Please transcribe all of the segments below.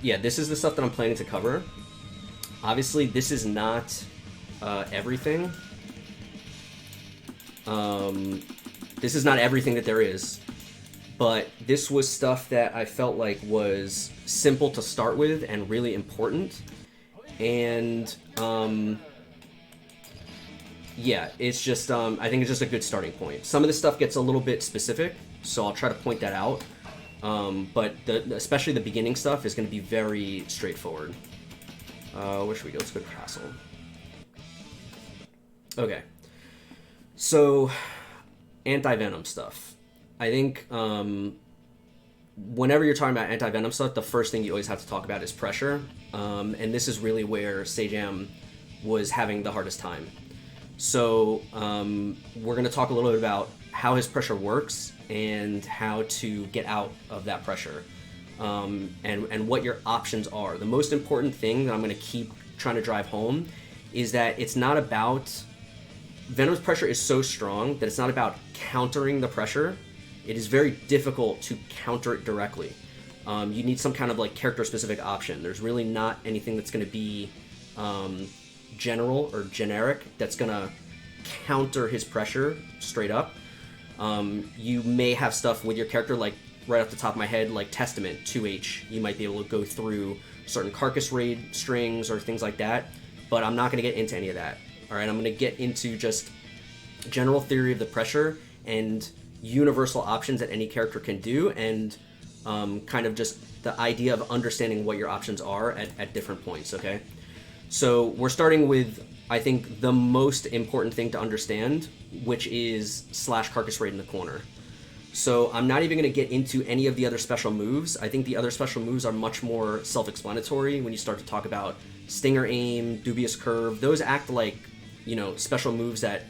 yeah, this is the stuff that I'm planning to cover. Obviously, this is not everything. This is not everything that there is, but this was stuff that I felt like was simple to start with and really important. And yeah, it's just I think it's just a good starting point. Some of this stuff gets a little bit specific, so I'll try to point that out. But especially the beginning stuff is going to be very straightforward. Where should we go? Let's go to Castle. Okay. So, anti-venom stuff. I think whenever you're talking about anti-venom stuff, the first thing you always have to talk about is pressure. And this is really where Sejam was having the hardest time. So, we're going to talk a little bit about how his pressure works and how to get out of that pressure. And what your options are. The most important thing that I'm going to keep trying to drive home is that it's not about... Venom's pressure is so strong that it's not about countering the pressure. It is very difficult to counter it directly. You need some kind of like character-specific option. There's really not anything that's going to be general or generic that's going to counter his pressure straight up. You may have stuff with your character, like right off the top of my head, like Testament, 2H. You might be able to go through certain Carcass raid strings or things like that, but I'm not going to get into any of that. All right, I'm going to get into just general theory of the pressure and universal options that any character can do, and kind of just the idea of understanding what your options are at different points, okay? So we're starting with, I think, the most important thing to understand, which is slash Carcass raid in the corner. So I'm not even going to get into any of the other special moves. I think the other special moves are much more self-explanatory when you start to talk about Stinger Aim, Dubious Curve. Those act like, you know, special moves that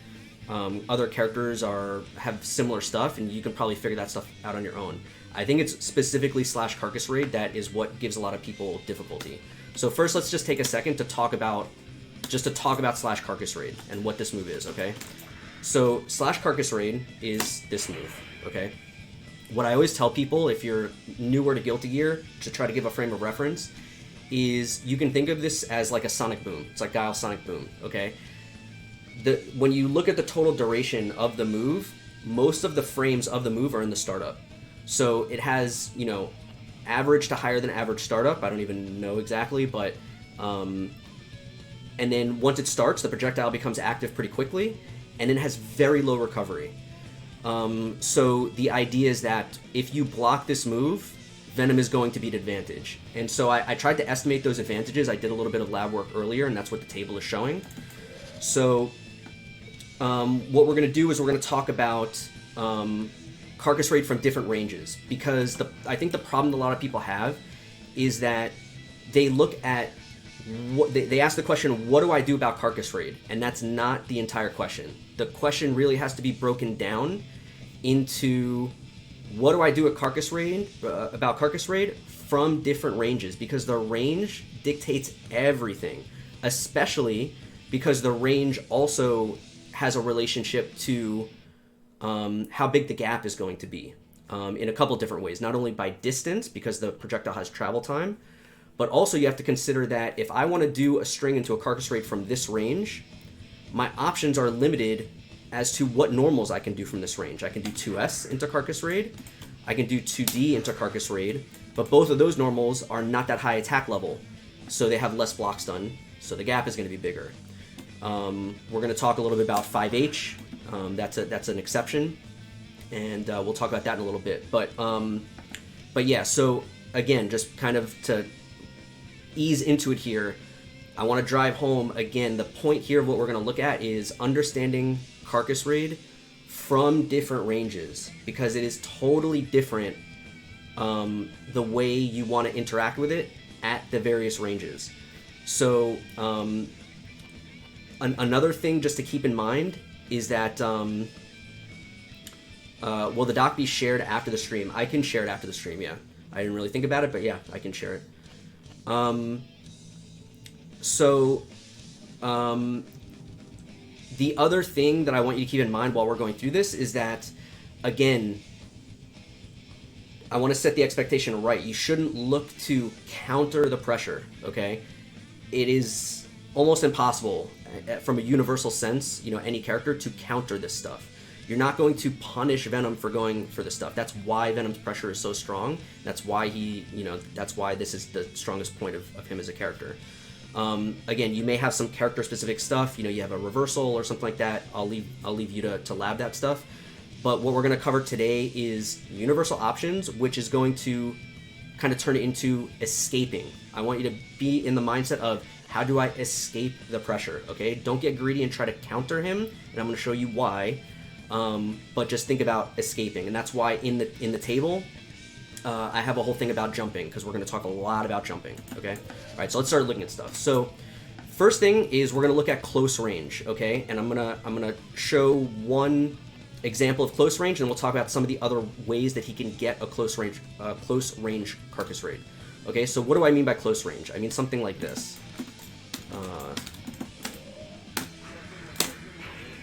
other characters have similar stuff, and you can probably figure that stuff out on your own. I think it's specifically slash Carcass raid that is what gives a lot of people difficulty. So first, let's just take a second to talk about slash Carcass raid and what this move is, okay? So slash Carcass raid is this move, okay? What I always tell people, if you're newer to Guilty Gear, to try to give a frame of reference, is you can think of this as like a sonic boom. It's like Guile's sonic boom, okay? When you look at the total duration of the move, most of the frames of the move are in the startup. So it has, you know, average to higher than average startup. I don't even know exactly, but... and then once it starts, the projectile becomes active pretty quickly, and it has very low recovery. So the idea is that if you block this move, Venom is going to be at advantage. And so I tried to estimate those advantages. I did a little bit of lab work earlier, and that's what the table is showing. So what we're going to do is we're going to talk about Carcass raid from different ranges, because I think the problem a lot of people have is that they look at they ask the question, what do I do about Carcass raid? And that's not the entire question. The question really has to be broken down into what do I do at Carcass raid, about Carcass raid from different ranges, because the range dictates everything, especially because the range also has a relationship to how big the gap is going to be in a couple different ways. Not only by distance, because the projectile has travel time, but also you have to consider that if I want to do a string into a Carcass raid from this range, my options are limited as to what normals I can do from this range. I can do 2S into Carcass raid, I can do 2D into Carcass raid, but both of those normals are not that high attack level, so they have less blocks done, so the gap is going to be bigger. We're going to talk a little bit about 5H. That's an exception, and we'll talk about that in a little bit. But yeah, so again, just kind of to ease into it here, I want to drive home again the point here of what we're going to look at is understanding Carcass raid from different ranges, because it is totally different the way you want to interact with it at the various ranges. So another thing just to keep in mind is that will the doc be shared after the stream? I can share it after the stream, yeah. I didn't really think about it, but yeah, I can share it. The other thing that I want you to keep in mind while we're going through this is that, again, I want to set the expectation right. You shouldn't look to counter the pressure, okay? It is almost impossible from a universal sense, you know, any character to counter this stuff. You're not going to punish Venom for going for this stuff. That's why Venom's pressure is so strong. That's why he, you know, that's why this is the strongest point of him as a character. Again, you may have some character-specific stuff. You know, you have a reversal or something like that. I'll leave you to lab that stuff. But what we're going to cover today is universal options, which is going to kind of turn it into escaping. I want you to be in the mindset of, how do I escape the pressure, okay? Don't get greedy and try to counter him, and I'm going to show you why. But just think about escaping, and that's why in the table, I have a whole thing about jumping, because we're going to talk a lot about jumping, okay? All right, so let's start looking at stuff. So first thing is we're going to look at close range, okay? And I'm gonna show one example of close range, and we'll talk about some of the other ways that he can get a close range Carcass raid. Okay, so what do I mean by close range? I mean something like this.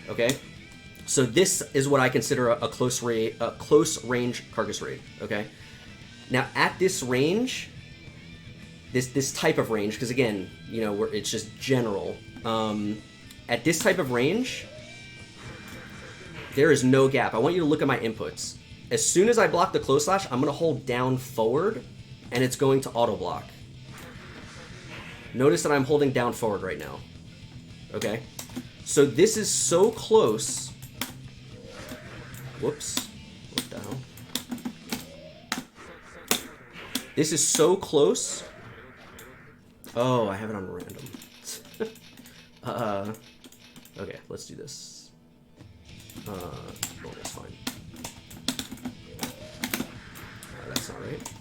Okay, so this is what I consider a close range Carcass raid. Okay, now at this range, this type of range, because again, you know, it's just general. At this type of range, there is no gap. I want you to look at my inputs. As soon as I block the close slash, I'm going to hold down forward, and it's going to auto block. Notice that I'm holding down forward right now. Okay? So this is so close. Whoops. What the hell? This is so close. Oh, I have it on random. Okay, let's do this. Oh, that's fine. That's not right.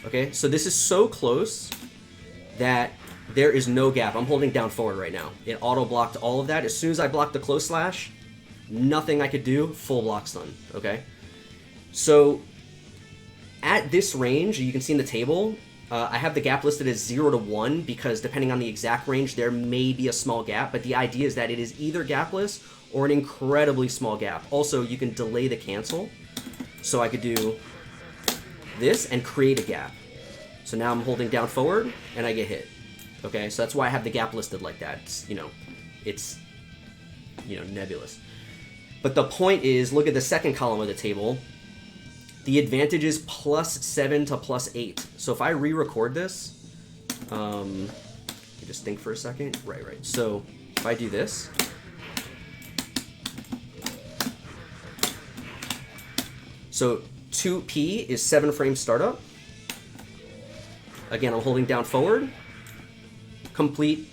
Okay, so this is so close that there is no gap. I'm holding down forward right now. It auto-blocked all of that. As soon as I blocked the close slash, nothing I could do, full block stun, okay? So at this range, you can see in the table, I have the gap listed as 0 to 1 because depending on the exact range, there may be a small gap, but the idea is that it is either gapless or an incredibly small gap. Also, you can delay the cancel, so I could do this and create a gap. So now I'm holding down forward and I get hit. Okay, so that's why I have the gap listed like that. It's nebulous. But the point is, look at the second column of the table. The advantage is +7 to +8. So if I re-record this, just think for a second. Right. So if I do this, so 2P is 7 frame startup. Again, I'm holding down forward. Completely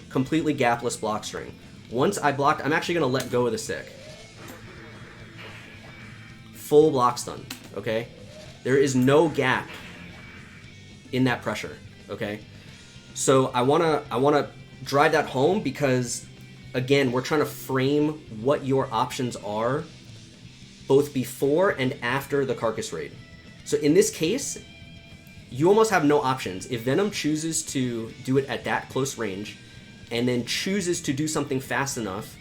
gapless block string. Once I blocked, I'm actually going to let go of the stick. Full block stun, okay? There is no gap in that pressure, okay? So I wanna drive that home because, again, we're trying to frame what your options are both before and after the Carcass raid. So in this case, you almost have no options. If Venom chooses to do it at that close range and then chooses to do something fast enough,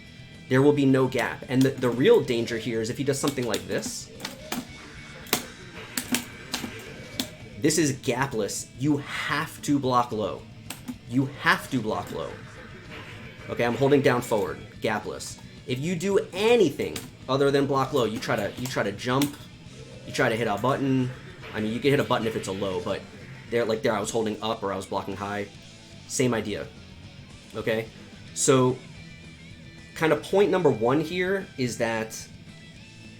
there will be no gap. And the real danger here is if he does something like this. This is gapless. You have to block low. You have to block low. Okay, I'm holding down forward, gapless. If you do anything other than block low, you try to jump, you try to hit a button. I mean, you can hit a button if it's a low, but there I was holding up or I was blocking high. Same idea. Okay? So kind of point number one here is that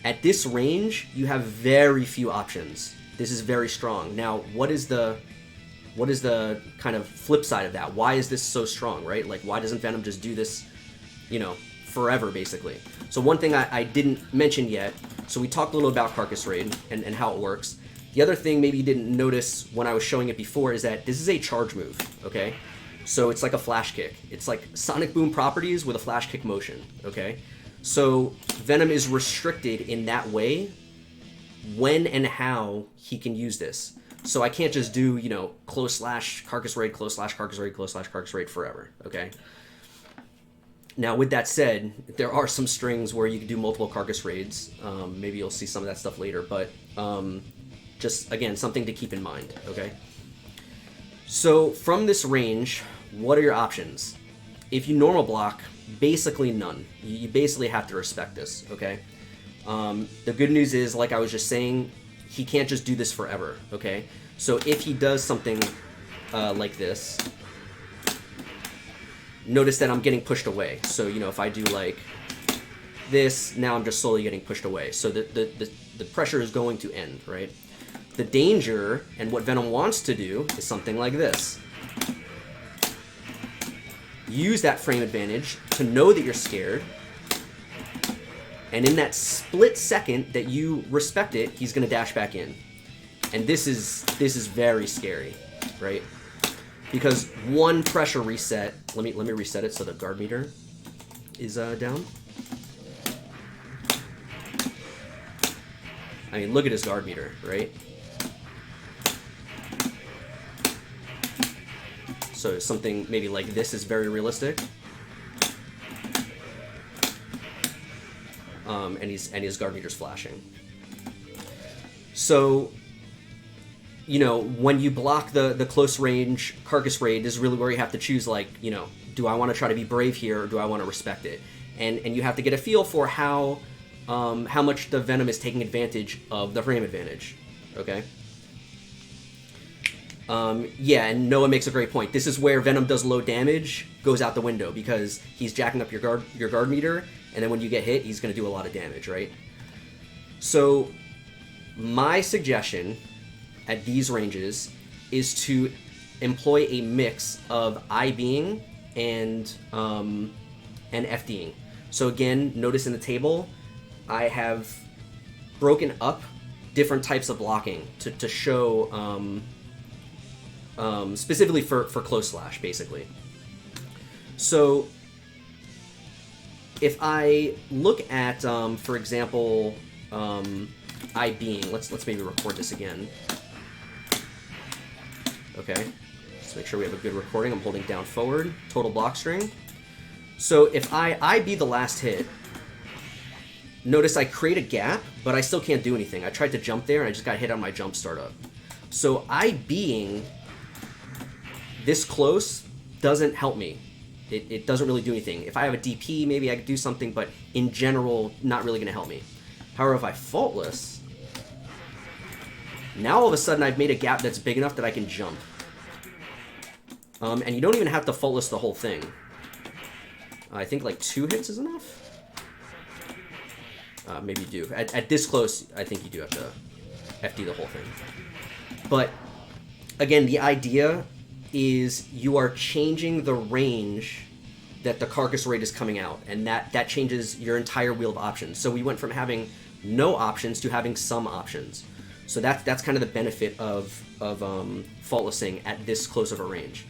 at this range, you have very few options. This is very strong. Now, what is the kind of flip side of that? Why is this so strong, right? Like, why doesn't Venom just do this, forever, basically? So one thing I didn't mention yet, so we talked a little about Carcass Raid and how it works. The other thing maybe you didn't notice when I was showing it before is that this is a charge move, okay? So it's like a flash kick. It's like Sonic Boom properties with a flash kick motion, okay? So Venom is restricted in that way when and how he can use this. So I can't just do, close slash Carcass Raid, close slash Carcass Raid, close slash Carcass Raid forever, okay? Now, with that said, there are some strings where you can do multiple Carcass raids. Maybe you'll see some of that stuff later, but just, again, something to keep in mind, okay? So, from this range, what are your options? If you normal block, basically none. You basically have to respect this, okay? The good news is, like I was just saying, he can't just do this forever, okay? So if he does something like this, notice that I'm getting pushed away. So, you know, if I do like this, now I'm just slowly getting pushed away. So the pressure is going to end, right? The danger, and what Venom wants to do, is something like this. Use that frame advantage to know that you're scared, and in that split second that you respect it, he's going to dash back in. And this is very scary, right? Because one pressure reset, let me reset it so the guard meter is down. I mean, look at his guard meter, right? So something maybe like this is very realistic. And his guard meter's flashing. So, you know, when you block the close range Carcass raid, this is really where you have to choose, like, you know, do I want to try to be brave here, or do I want to respect it? And you have to get a feel for how much the Venom is taking advantage of the frame advantage. Okay. Yeah, and Noah makes a great point. This is where Venom does low damage goes out the window, because he's jacking up your guard meter, and then when you get hit, he's going to do a lot of damage, right? So my suggestion at these ranges is to employ a mix of IBing and FDing. So again, notice in the table, I have broken up different types of blocking to show specifically for close slash, basically. So if I look at, for example, IBing, let's maybe record this again. Okay, let's make sure we have a good recording. I'm holding down forward, total block string. So if I IB the last hit, notice I create a gap, but I still can't do anything. I tried to jump there, and I just got hit on my jump startup. So IBing this close doesn't help me. It doesn't really do anything. If I have a DP, maybe I could do something, but in general, not really going to help me. However, if I faultless, now all of a sudden I've made a gap that's big enough that I can jump. And you don't even have to faultless the whole thing. I think like 2 hits is enough. Maybe you do. At this close, I think you do have to FD the whole thing. But again, the idea is you are changing the range that the Carcass raid is coming out, and that changes your entire wheel of options. So we went from having no options to having some options. So that's kind of the benefit of faultlessing at this close of a range.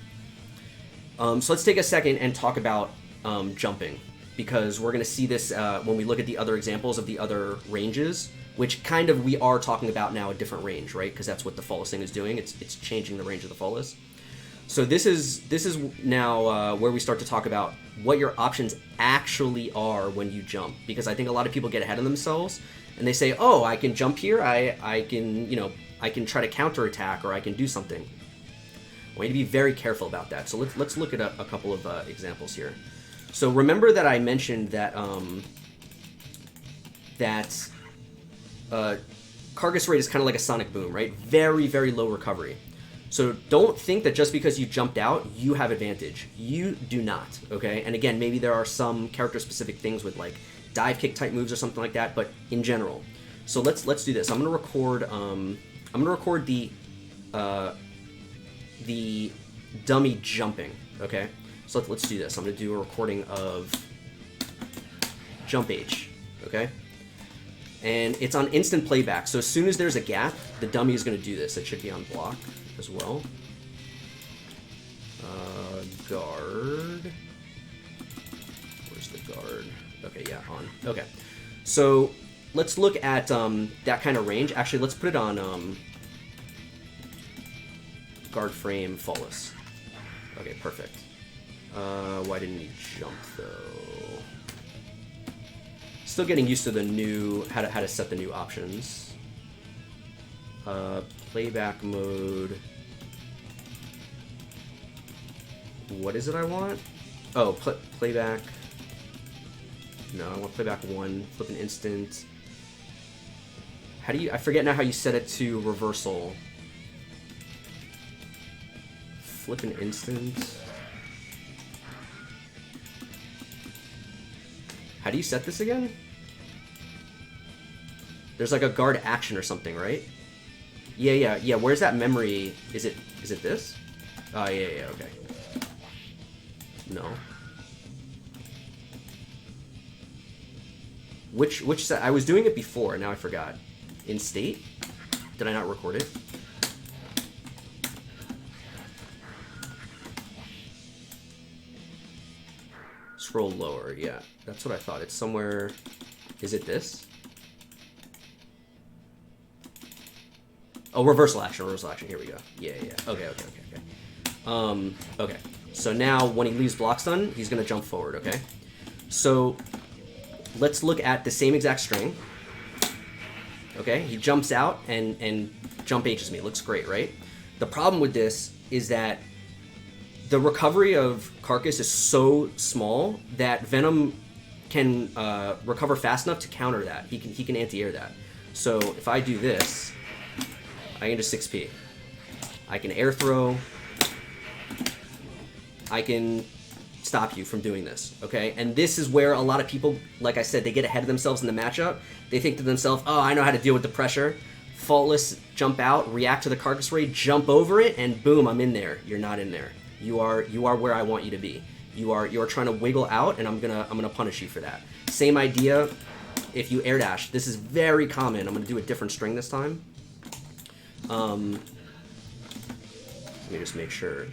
So let's take a second and talk about jumping, because we're going to see this when we look at the other examples of the other ranges, which kind of we are talking about now a different range, right? Because that's what the faultlessing is doing. It's changing the range of the faultless. So this is now where we start to talk about what your options actually are when you jump, because I think a lot of people get ahead of themselves and they say, oh, I can jump here, I can, you know, I can try to counterattack, or I can do something. I want you to be very careful about that. So let's look at a couple of examples here. So remember that I mentioned that Carcass raid is kind of like a sonic boom, right? Very, very low recovery. So don't think that just because you jumped out, you have advantage. You do not, okay? And again, maybe there are some character-specific things with like dive kick type moves or something like that, but in general. So let's do this. I'm gonna record the dummy jumping, okay? So let's do this. I'm gonna do a recording of jump H, okay? And it's on instant playback. So as soon as there's a gap, the dummy is gonna do this. It should be on block as well. Guard. Where's the guard? Okay, yeah, on. Okay. So let's look at that kind of range. Actually, let's put it on guard frame faultless. Okay, perfect. Why didn't he jump though? Still getting used to the new, how to set the new options. Playback mode. What is it I want? Oh, playback. No, I want playback 1, flip an instant. How do you, I forget now how you set it to reversal. Flip an instant. How do you set this again? There's like a guard action or something, right? Yeah. Where's that memory? Is it this? Oh, yeah, okay. No. Which set? I was doing it before, now I forgot. In state? Did I not record it? Scroll lower, yeah. That's what I thought. It's somewhere... Is it this? Oh, reversal action. Here we go. Yeah. Okay. Okay. So now, when he leaves block stun, he's going to jump forward, okay? So, let's look at the same exact string. Okay, he jumps out and jump H's me. Looks great, right? The problem with this is that the recovery of Carcass is so small that Venom can recover fast enough to counter that. He can anti-air that. So if I do this, I can just 6p. I can air throw. I can stop you from doing this, okay? And this is where a lot of people, like I said, they get ahead of themselves in the matchup. They think to themselves, oh, I know how to deal with the pressure. Faultless, jump out, react to the Carcass Ray, jump over it, and boom, I'm in there. You're not in there. You are where I want you to be. You are trying to wiggle out, and I'm gonna punish you for that. Same idea if you air dash. This is very common. I'm gonna do a different string this time. Let me just make sure.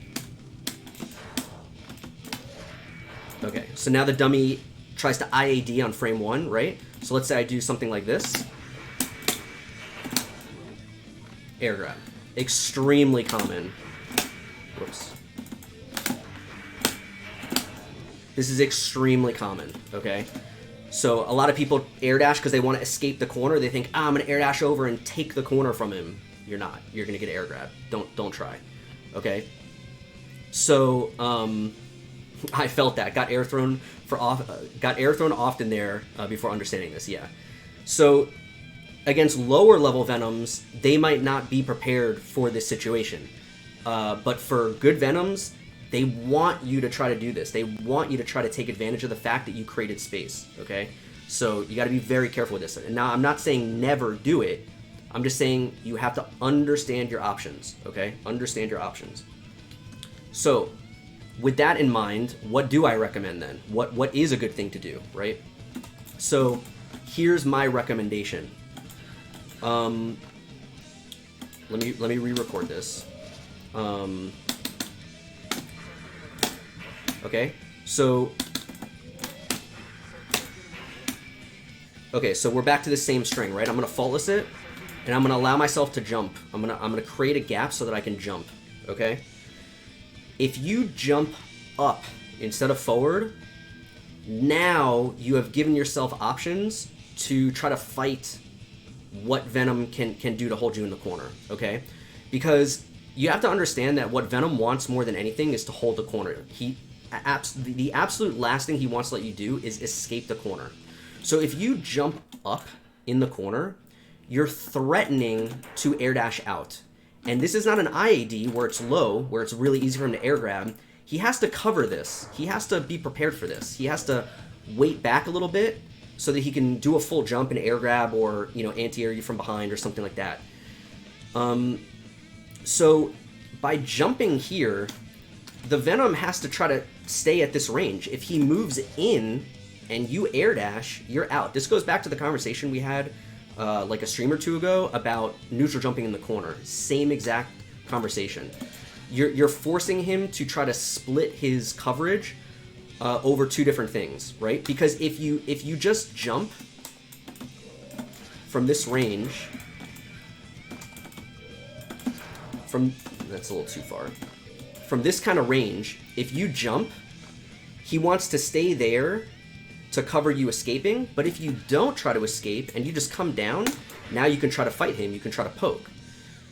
Okay, so now the dummy tries to IAD on frame 1, right? So let's say I do something like this. Air grab. Extremely common. Whoops. This is extremely common, okay? So a lot of people air dash because they want to escape the corner. They think, I'm going to air dash over and take the corner from him. You're not. You're going to get air grab. Don't try, okay? So, I felt that. Got air thrown often there before understanding this, yeah. So, against lower level Venoms, they might not be prepared for this situation. But for good Venoms, they want you to try to do this. They want you to try to take advantage of the fact that you created space, okay? So, you got to be very careful with this. And now, I'm not saying never do it. I'm just saying you have to understand your options, okay? Understand your options. So, with that in mind, what do I recommend then? What is a good thing to do, right? So here's my recommendation. Let me re-record this. Okay, so we're back to the same string, right? I'm gonna faultless it, and I'm gonna allow myself to jump. I'm gonna create a gap so that I can jump. Okay. If you jump up instead of forward, now you have given yourself options to try to fight what Venom can do to hold you in the corner, okay? Because you have to understand that what Venom wants more than anything is to hold the corner. The absolute last thing he wants to let you do is escape the corner. So if you jump up in the corner, you're threatening to air dash out. And this is not an IAD where it's low, where it's really easy for him to air grab. He has to cover this. He has to be prepared for this. He has to wait back a little bit so that he can do a full jump and air grab or, anti-air you from behind or something like that. So by jumping here, the Venom has to try to stay at this range. If he moves in and you air dash, you're out. This goes back to the conversation we had like a stream or two ago about neutral jumping in the corner. Same exact conversation. You're forcing him to try to split his coverage over two different things, right? Because if you just jump from this range, that's a little too far. From this kind of range, if you jump, he wants to stay there to cover you escaping, but if you don't try to escape and you just come down, now you can try to fight him, you can try to poke.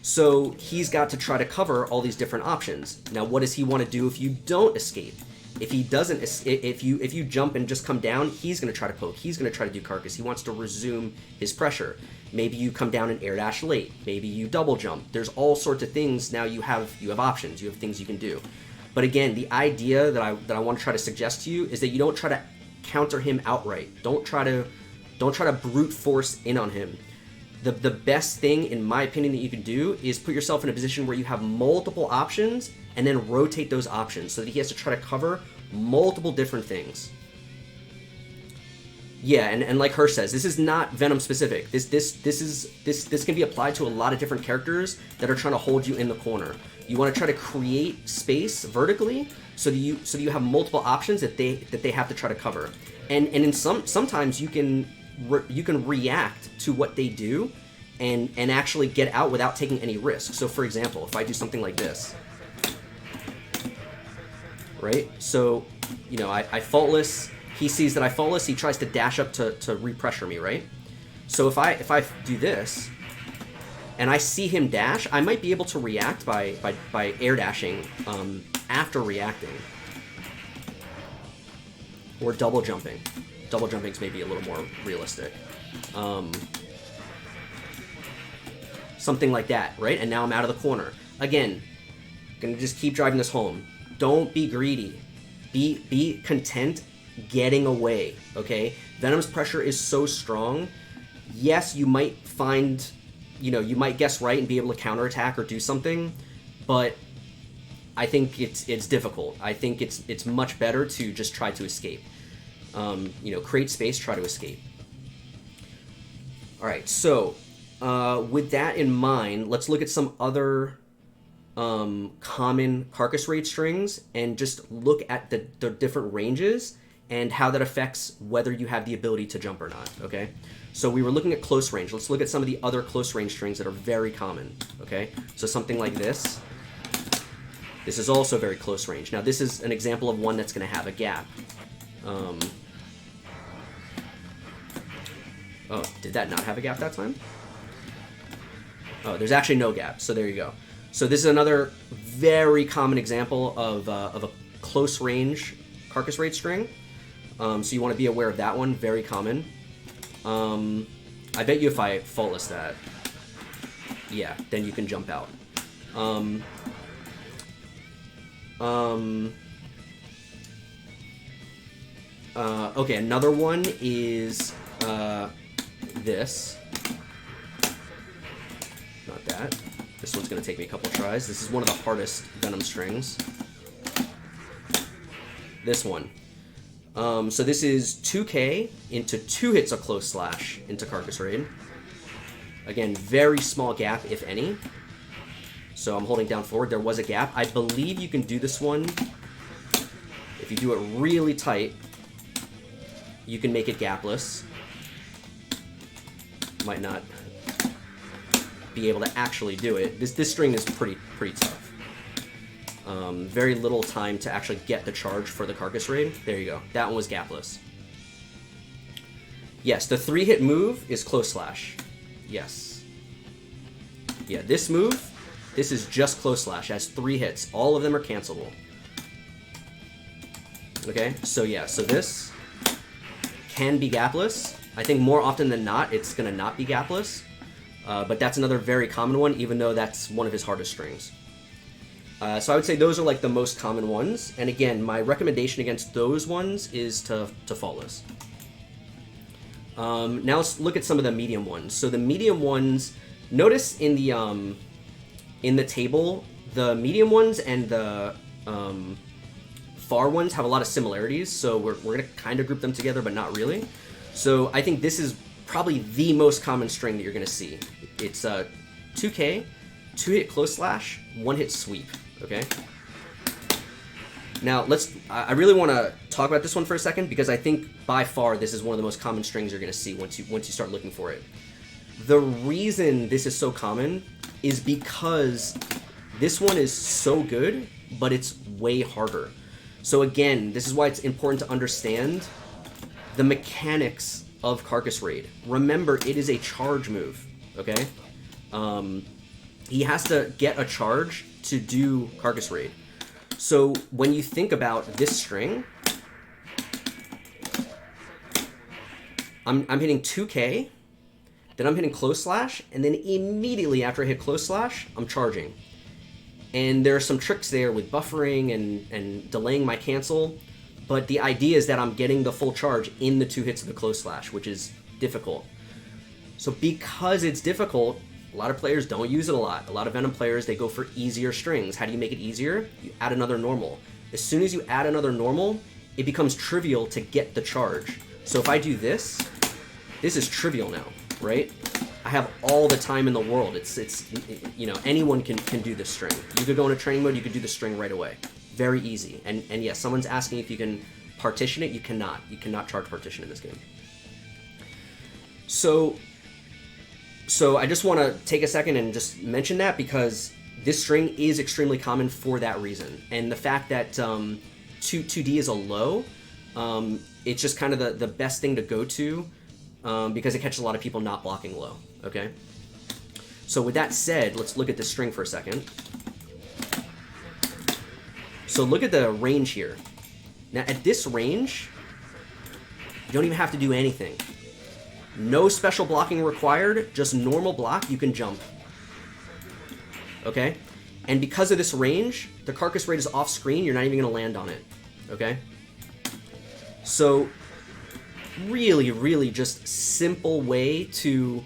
So he's got to try to cover all these different options. Now, what does he want to do if you don't escape? If he doesn't, if you jump and just come down, he's going to try to poke. He's going to try to do Carcass. He wants to resume his pressure. Maybe you come down and air dash late. Maybe you double jump. There's all sorts of things. Now you have options. You have things you can do. But again, the idea that I want to try to suggest to you is that you don't try to counter him outright. Don't try to brute force in on him. The best thing, in my opinion, that you can do is put yourself in a position where you have multiple options and then rotate those options so that he has to try to cover multiple different things. Yeah, and like Hirsch says, this is not Venom specific. This can be applied to a lot of different characters that are trying to hold you in the corner. You want to try to create space vertically so that you have multiple options that they have to try to cover. And in sometimes you can react to what they do and actually get out without taking any risk. So for example, if I do something like this, right? So, you know, I faultless, he sees that I faultless, he tries to dash up to repressure me, right? So if I do this and I see him dash, I might be able to react by air dashing after reacting, or double jumping. Double jumping is maybe a little more realistic. Something like that, right? And now I'm out of the corner. Again, gonna just keep driving this home. Don't be greedy. Be content getting away, okay? Venom's pressure is so strong. Yes, you might find, you know, you might guess right and be able to counterattack or do something, but I think it's difficult. I think it's much better to just try to escape. You know, create space, try to escape. All right, so with that in mind, let's look at some other common Carcass raid strings and just look at the different ranges and how that affects whether you have the ability to jump or not, okay? So we were looking at close range. Let's look at some of the other close range strings that are very common, okay? So something like this. This is also very close range. Now this is an example of one that's going to have a gap. Oh, did that not have a gap that time? Oh, there's actually no gap, so there you go. So this is another very common example of a close range Carcass raid string. So you want to be aware of that one, very common. I bet you if I faultless that, yeah, then you can jump out. Okay, another one is this. Not that. This one's going to take me a couple tries. This is one of the hardest Venom strings. This one. So this is 2k into 2 hits of close slash into Carcass raid. Again, very small gap, if any. So I'm holding down forward. There was a gap. I believe you can do this one. If you do it really tight, you can make it gapless. Might not be able to actually do it. This string is pretty tough. Very little time to actually get the charge for the Carcass raid. There you go. That one was gapless. Yes, the 3-hit move is close slash. Yes. Yeah, this move, this is just close slash. It has 3 hits. All of them are cancelable. Okay, so yeah, so this can be gapless. I think more often than not, it's going to not be gapless. But that's another very common one, even though that's one of his hardest strings. So I would say those are like the most common ones. And again, my recommendation against those ones is to faultless. Now let's look at some of the medium ones. So the medium ones, notice in the table, the medium ones and the far ones have a lot of similarities. So we're going to kind of group them together, but not really. So I think this is probably the most common string that you're going to see. It's 2k, 2-hit close slash, 1-hit sweep. Okay. Now I really want to talk about this one for a second because I think by far this is one of the most common strings you're going to see once you start looking for it. The reason this is so common is because this one is so good, but it's way harder. So again, this is why it's important to understand the mechanics of Carcass Raid. Remember, it is a charge move, okay? He has to get a charge to do Carcass Raid. So when you think about this string, I'm hitting 2K, then I'm hitting close slash, and then immediately after I hit close slash, I'm charging. And there are some tricks there with buffering and delaying my cancel, but the idea is that I'm getting the full charge in the 2 hits of the close slash, which is difficult. So because it's difficult, a lot of players don't use it a lot. A lot of Venom players, they go for easier strings. How do you make it easier? You add another normal. As soon as you add another normal, it becomes trivial to get the charge. So if I do this, this is trivial now, right? I have all the time in the world. It's you know, anyone can do this string. You could go into training mode, you could do the string right away. Very easy. And yes, someone's asking if you can partition it. You cannot. You cannot charge partition in this game. So I just want to take a second and just mention that, because this string is extremely common for that reason. And the fact that 2D is a low, it's just kind of the best thing to go to, because it catches a lot of people not blocking low, okay? So with that said, let's look at this string for a second. So look at the range here. Now at this range, you don't even have to do anything. No special blocking required, just normal block, you can jump. Okay? And because of this range, the Carcass Raid is off screen, you're not even going to land on it. Okay? So, really, really just simple way to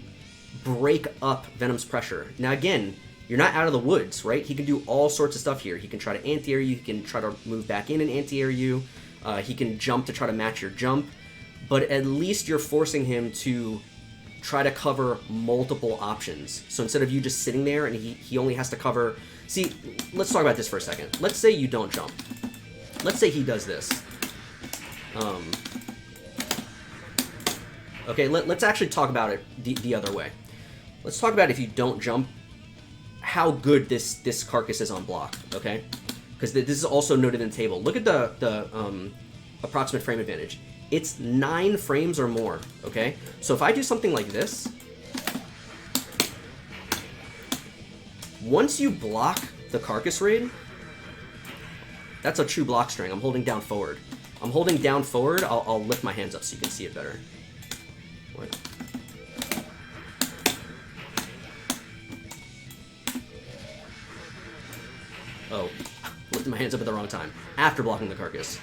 break up Venom's pressure. Now again, you're not out of the woods, right? He can do all sorts of stuff here. He can try to anti-air you, he can try to move back in and anti-air you, he can jump to try to match your jump. But at least you're forcing him to try to cover multiple options. So instead of you just sitting there and he only has to cover... See, let's talk about this for a second. Let's say you don't jump. Let's say he does this. Okay, let's actually talk about it the other way. Let's talk about if you don't jump, how good this Carcass is on block, okay? Because this is also noted in the table. Look at the approximate frame advantage. It's 9 frames or more, okay? So if I do something like this, once you block the Carcass Raid, that's a true block string. I'm holding down forward. I'm holding down forward. I'll lift my hands up so you can see it better. What? Oh, lifted my hands up at the wrong time. After blocking the Carcass.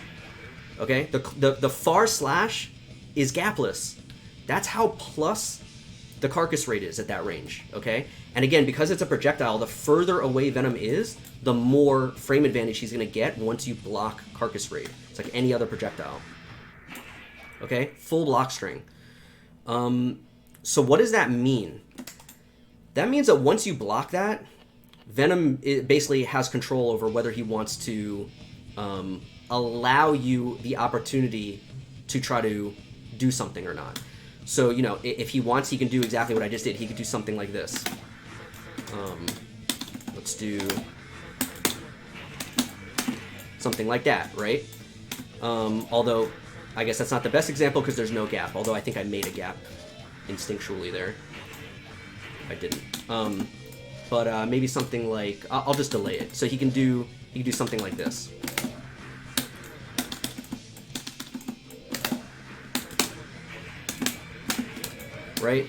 Okay, the far slash is gapless. That's how plus the Carcass Raid is at that range, okay? And again, because it's a projectile, the further away Venom is, the more frame advantage he's gonna get once you block Carcass Raid. It's like any other projectile. Okay, full block string. So what does that mean? That means that once you block that, Venom basically has control over whether he wants to allow you the opportunity to try to do something or not. So, you know, if he wants, he can do exactly what I just did. He could do something like this. Let's do something like that, right? Although, I guess that's not the best example because there's no gap. Although I think I made a gap instinctually there. I didn't. But maybe something like... I'll just delay it. So he can do something like this. Right?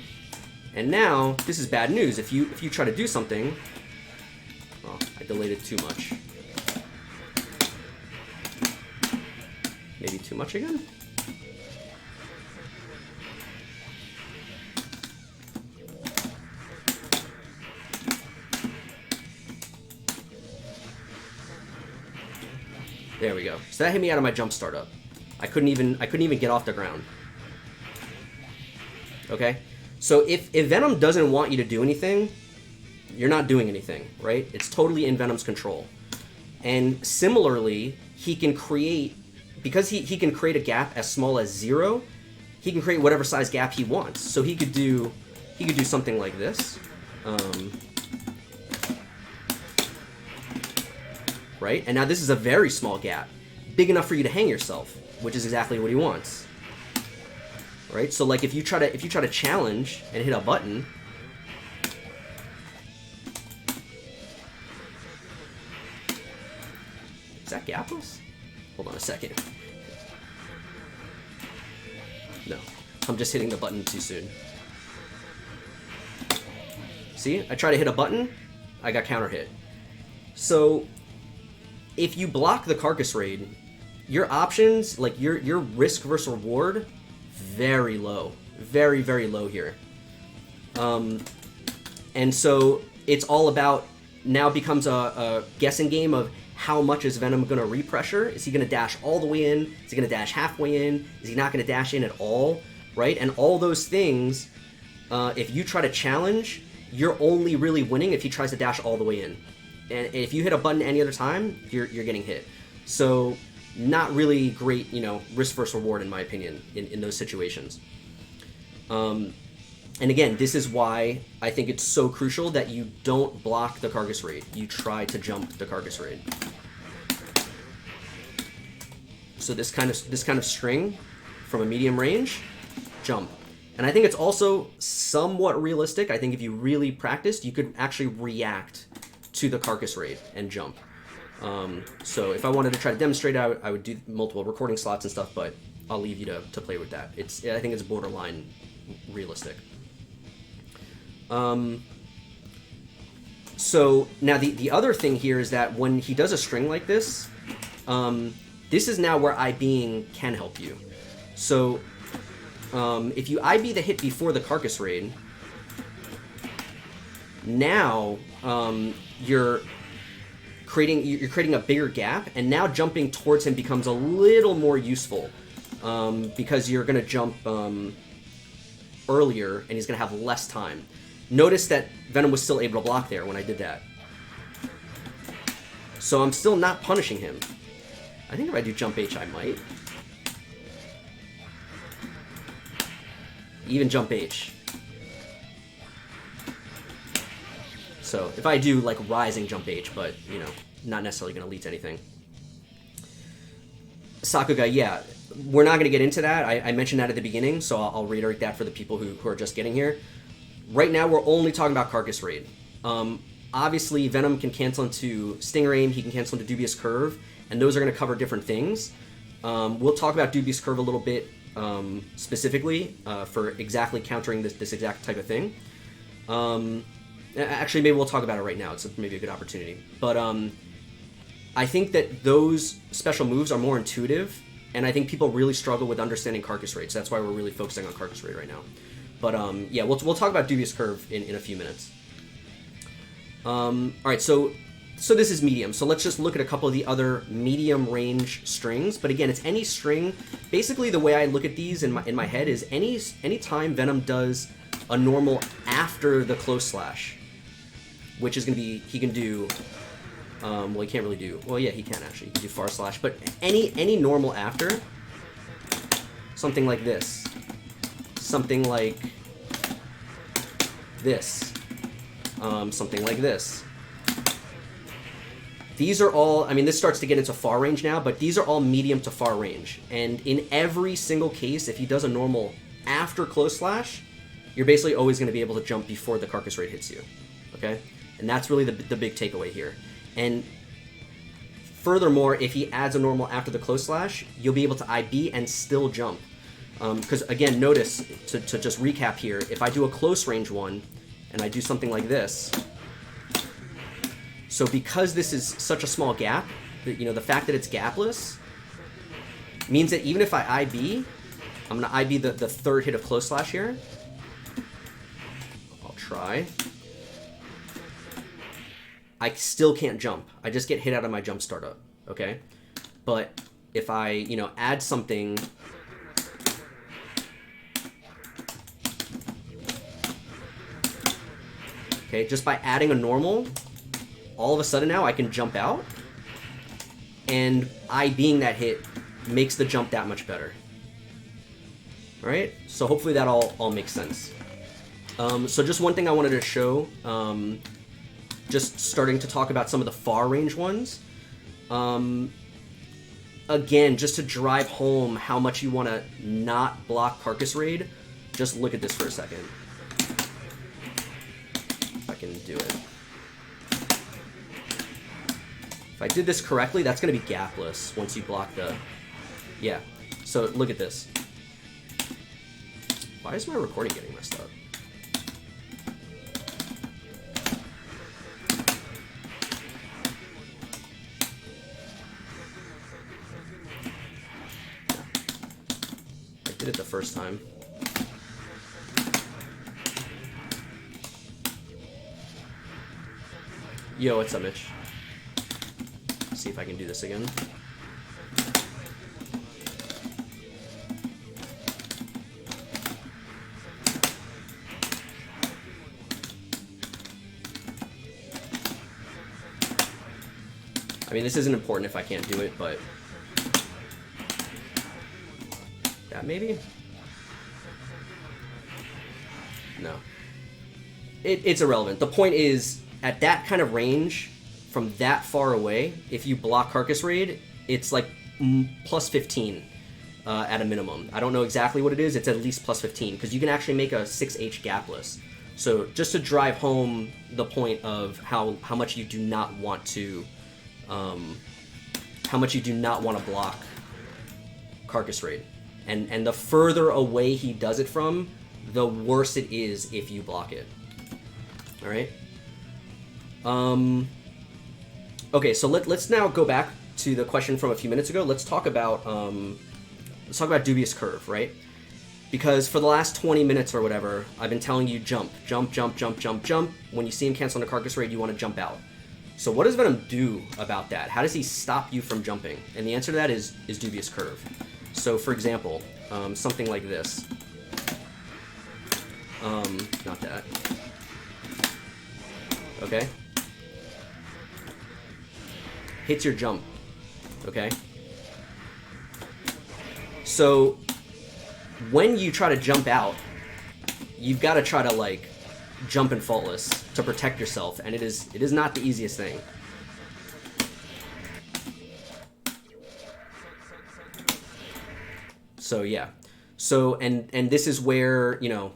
And now, this is bad news. If you try to do something... Oh, I delayed it too much. Maybe too much again? There we go. So that hit me out of my jump startup. I couldn't even get off the ground. Okay? So if Venom doesn't want you to do anything, you're not doing anything, right? It's totally in Venom's control. And similarly, he can create, because he can create a gap as small as 0, he can create whatever size gap he wants. So he could do something like this. Right? And now this is a very small gap, big enough for you to hang yourself, which is exactly what he wants. right? So like if you try to challenge and hit a button, is that gapless? Hold on a second. No, I'm just hitting the button too soon. See, I try to hit a button, I got counter hit. So if you block the Carcass Raid, your options, like your risk versus reward, very low, very, very low here. And so it's all about, now becomes a guessing game of how much is Venom going to repressure? Is he going to dash all the way in? Is he going to dash halfway in? Is he not going to dash in at all? Right? And all those things, if you try to challenge, you're only really winning if he tries to dash all the way in. And if you hit a button any other time, you're getting hit. So not really great, you know, risk versus reward in my opinion in those situations. And again, this is why I think it's so crucial that you don't block the Carcass Raid. You try to jump the Carcass Raid. So this kind of string from a medium range, jump. And I think it's also somewhat realistic. I think if you really practiced, you could actually react to the Carcass Raid and jump. So if I wanted to try to demonstrate, I would do multiple recording slots and stuff, but I'll leave you to play with that. I think it's borderline realistic. So now the other thing here is that when he does a string like this, this is now where IBing can help you. So if you IB the hit before the Carcass Raid, now you're creating a bigger gap, and now jumping towards him becomes a little more useful because you're going to jump earlier, and he's going to have less time. Notice that Venom was still able to block there when I did that. So I'm still not punishing him. I think if I do jump H, I might. Even jump H. So if I do like rising jump H, but you know, not necessarily going to lead to anything. Sakuga, yeah, we're not going to get into that. I mentioned that at the beginning, so I'll reiterate that for the people who are just getting here. Right now, we're only talking about Carcass Raid. Obviously, Venom can cancel into Stinger Aim, he can cancel into Dubious Curve, and those are going to cover different things. We'll talk about Dubious Curve a little bit specifically for exactly countering this exact type of thing. Actually, maybe we'll talk about it right now. It's maybe a good opportunity. But I think that those special moves are more intuitive, and I think people really struggle with understanding Carcass Raid, so that's why we're really focusing on Carcass Raid right now. But yeah, we'll talk about Dubious Curve in a few minutes. All right, so this is medium. So let's just look at a couple of the other medium range strings. But again, it's any string. Basically, the way I look at these in my head is any time Venom does a normal after the close slash, which is going to be, he can do, well, he can't really do, well, yeah, he can actually. He can do far slash, but any normal after, something like this, something like this, something like this. These are all, I mean, this starts to get into far range now, but these are all medium to far range. And in every single case, if he does a normal after close slash, you're basically always going to be able to jump before the Carcass Raid hits you, okay? And that's really the big takeaway here. And furthermore, if he adds a normal after the close slash, you'll be able to IB and still jump. Because again, notice, to just recap here, if I do a close range one, and I do something like this, so because this is such a small gap, you know, the fact that it's gapless means that even if I IB, I'm going to IB the third hit of close slash here. I'll try. I still can't jump. I just get hit out of my jump startup, okay? But if I, you know, add something, okay, just by adding a normal, all of a sudden now I can jump out, and I being that hit makes the jump that much better. All right, so hopefully that all makes sense. So just one thing I wanted to show, just starting to talk about some of the far range ones. again, just to drive home how much you want to not block Carcass Raid, just look at this for a second. If I can do it. If I did this correctly, that's going to be gapless once you block the... Yeah. So look at this. Why is my recording getting messed up? I did it the first time. Yo, what's up, Mitch? See if I can do this again. I mean, this isn't important if I can't do it, but... That maybe? No. It's irrelevant. The point is, at that kind of range, from that far away, if you block Carcass Raid, it's like plus 15 at a minimum. I don't know exactly what it is. It's at least plus 15, because you can actually make a 6H gapless. So just to drive home the point of how much you do not want to... how much you do not want to block Carcass Raid. And the further away he does it from, the worse it is if you block it. Alright? Okay, so let's now go back to the question from a few minutes ago. Let's talk about Dubious Curve, right? Because for the last 20 minutes or whatever, I've been telling you jump, jump, jump, jump, jump, jump. When you see him cancel on a Carcass Raid, you want to jump out. So what does Venom do about that? How does he stop you from jumping? And the answer to that is Dubious Curve. So for example, something like this. Not that. Okay? Hits your jump. Okay? So when you try to jump out, you've got to try to like jump in faultless to protect yourself, and it is not the easiest thing. So yeah. So and this is where, you know,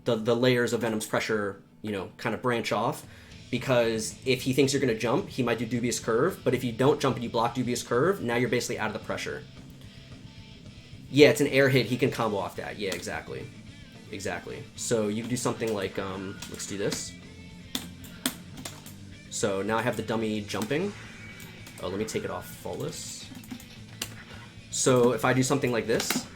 the layers of Venom's pressure, you know, kind of branch off, because if he thinks you're going to jump, he might do Dubious Curve, but if you don't jump and you block Dubious Curve, now you're basically out of the pressure. Yeah, it's an air hit, he can combo off that. Yeah, exactly. Exactly. So you can do something like, let's do this. So now I have the dummy jumping. Oh, let me take it off faultless. So if I do something like this,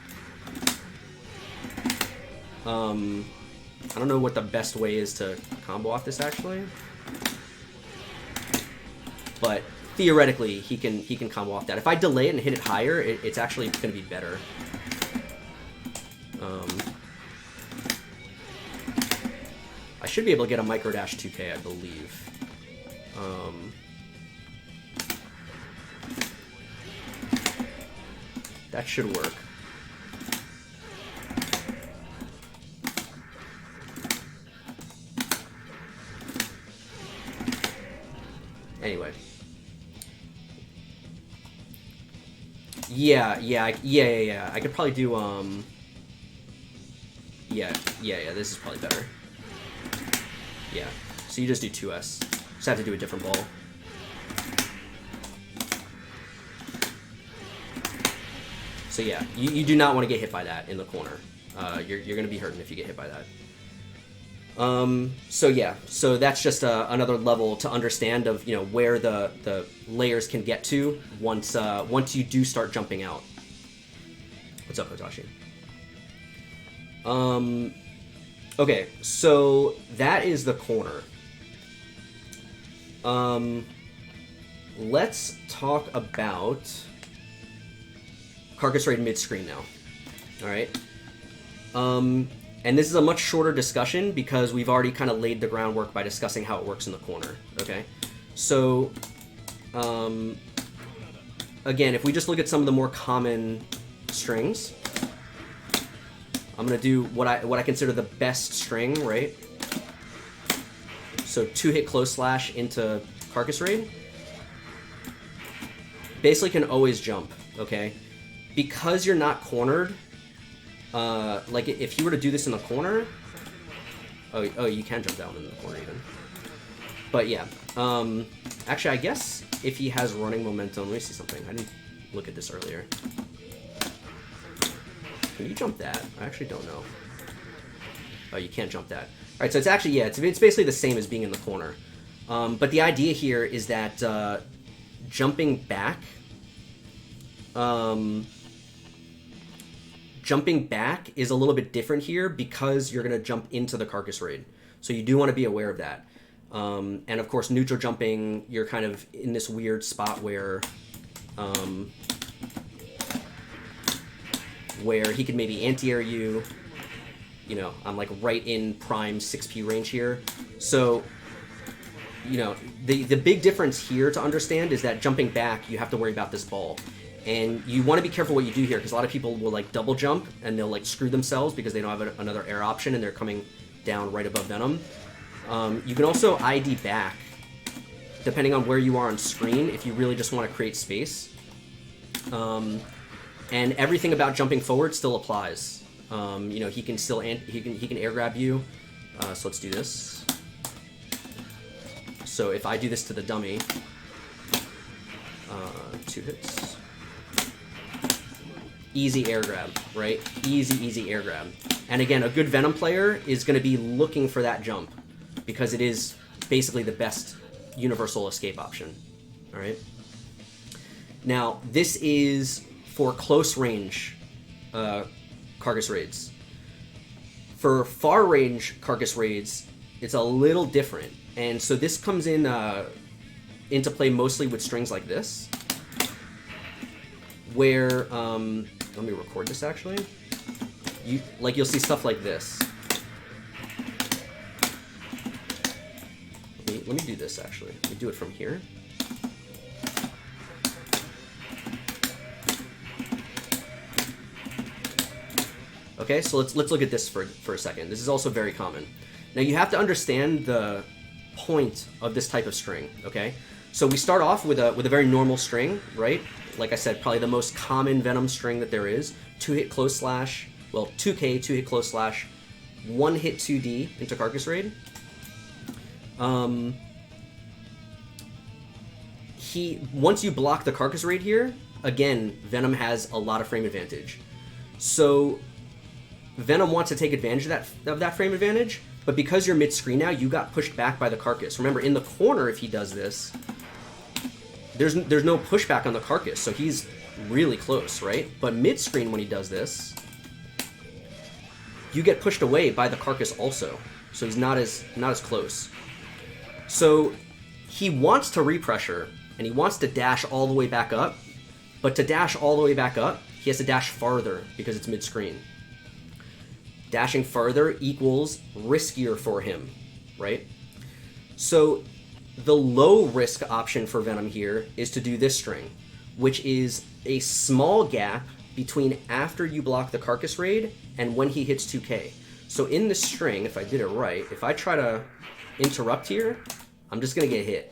I don't know what the best way is to combo off this actually, but theoretically he can combo off that. If I delay it and hit it higher, it's actually going to be better. I should be able to get a micro dash 2K, I believe. That should work. Anyway. Yeah. I could probably do, yeah, this is probably better. Yeah, so you just do 2S. Just have to do a different ball. So yeah, you do not want to get hit by that in the corner. You're going to be hurting if you get hit by that. So yeah, so that's just another level to understand of, you know, where the layers can get to once you do start jumping out. What's up, Hotashi? Okay, so that is the corner. Let's talk about Carcass Raid mid-screen now. Alright. And this is a much shorter discussion because we've already kind of laid the groundwork by discussing how it works in the corner. Okay? So, again, if we just look at some of the more common strings, I'm going to do what I consider the best string, right? So 2-hit close slash into Carcass Raid. Basically can always jump. okay? Because you're not cornered, like if you were to do this in the corner, oh, you can jump down in the corner even. But yeah, actually, I guess if he has running momentum, let me see something. I didn't look at this earlier. Can you jump that? I actually don't know. Oh, you can't jump that. All right, so it's actually, yeah, it's basically the same as being in the corner. But the idea here is that jumping back is a little bit different here because you're going to jump into the Carcass raid. So you do want to be aware of that. And of course, neutral jumping, you're kind of in this weird spot where he could maybe anti-air you. You know, I'm like right in prime 6P range here. So, you know, the big difference here to understand is that jumping back, you have to worry about this ball. And you want to be careful what you do here, because a lot of people will like double jump and they'll like screw themselves because they don't have another air option and they're coming down right above Venom. You can also ID back, depending on where you are on screen, if you really just want to create space. And everything about jumping forward still applies. You know, he can still he can air grab you. So let's do this. So if I do this to the dummy, 2 hits. Easy air grab, right? Easy air grab. And again, a good Venom player is going to be looking for that jump because it is basically the best universal escape option. All right. Now, this is for close range Carcass raids. For far range Carcass raids, it's a little different. And so this comes in into play mostly with strings like this, where let me record this actually. You'll see stuff like this. Let me do this actually. Let me do it from here. Okay, so let's look at this for a second. This is also very common. Now you have to understand the point of this type of string, okay? So we start off with a very normal string, right? Like I said, probably the most common Venom string that there is. 2-hit close slash, well, 2K, 2-hit close slash, 1-hit 2D into Carcass raid. Once you block the Carcass raid here, again, Venom has a lot of frame advantage. So Venom wants to take advantage of that frame advantage, but because you're mid-screen now, you got pushed back by the Carcass. Remember, in the corner, if he does this, there's no pushback on the Carcass, so he's really close, right? But mid-screen, when he does this, you get pushed away by the Carcass also, so he's not as close. So he wants to repressure, and he wants to dash all the way back up, but to dash all the way back up, he has to dash farther because it's mid-screen. Dashing farther equals riskier for him, right? So the low risk option for Venom here is to do this string, which is a small gap between after you block the Carcass raid and when he hits 2K. So in this string, if I did it right, if I try to interrupt here, I'm just going to get hit.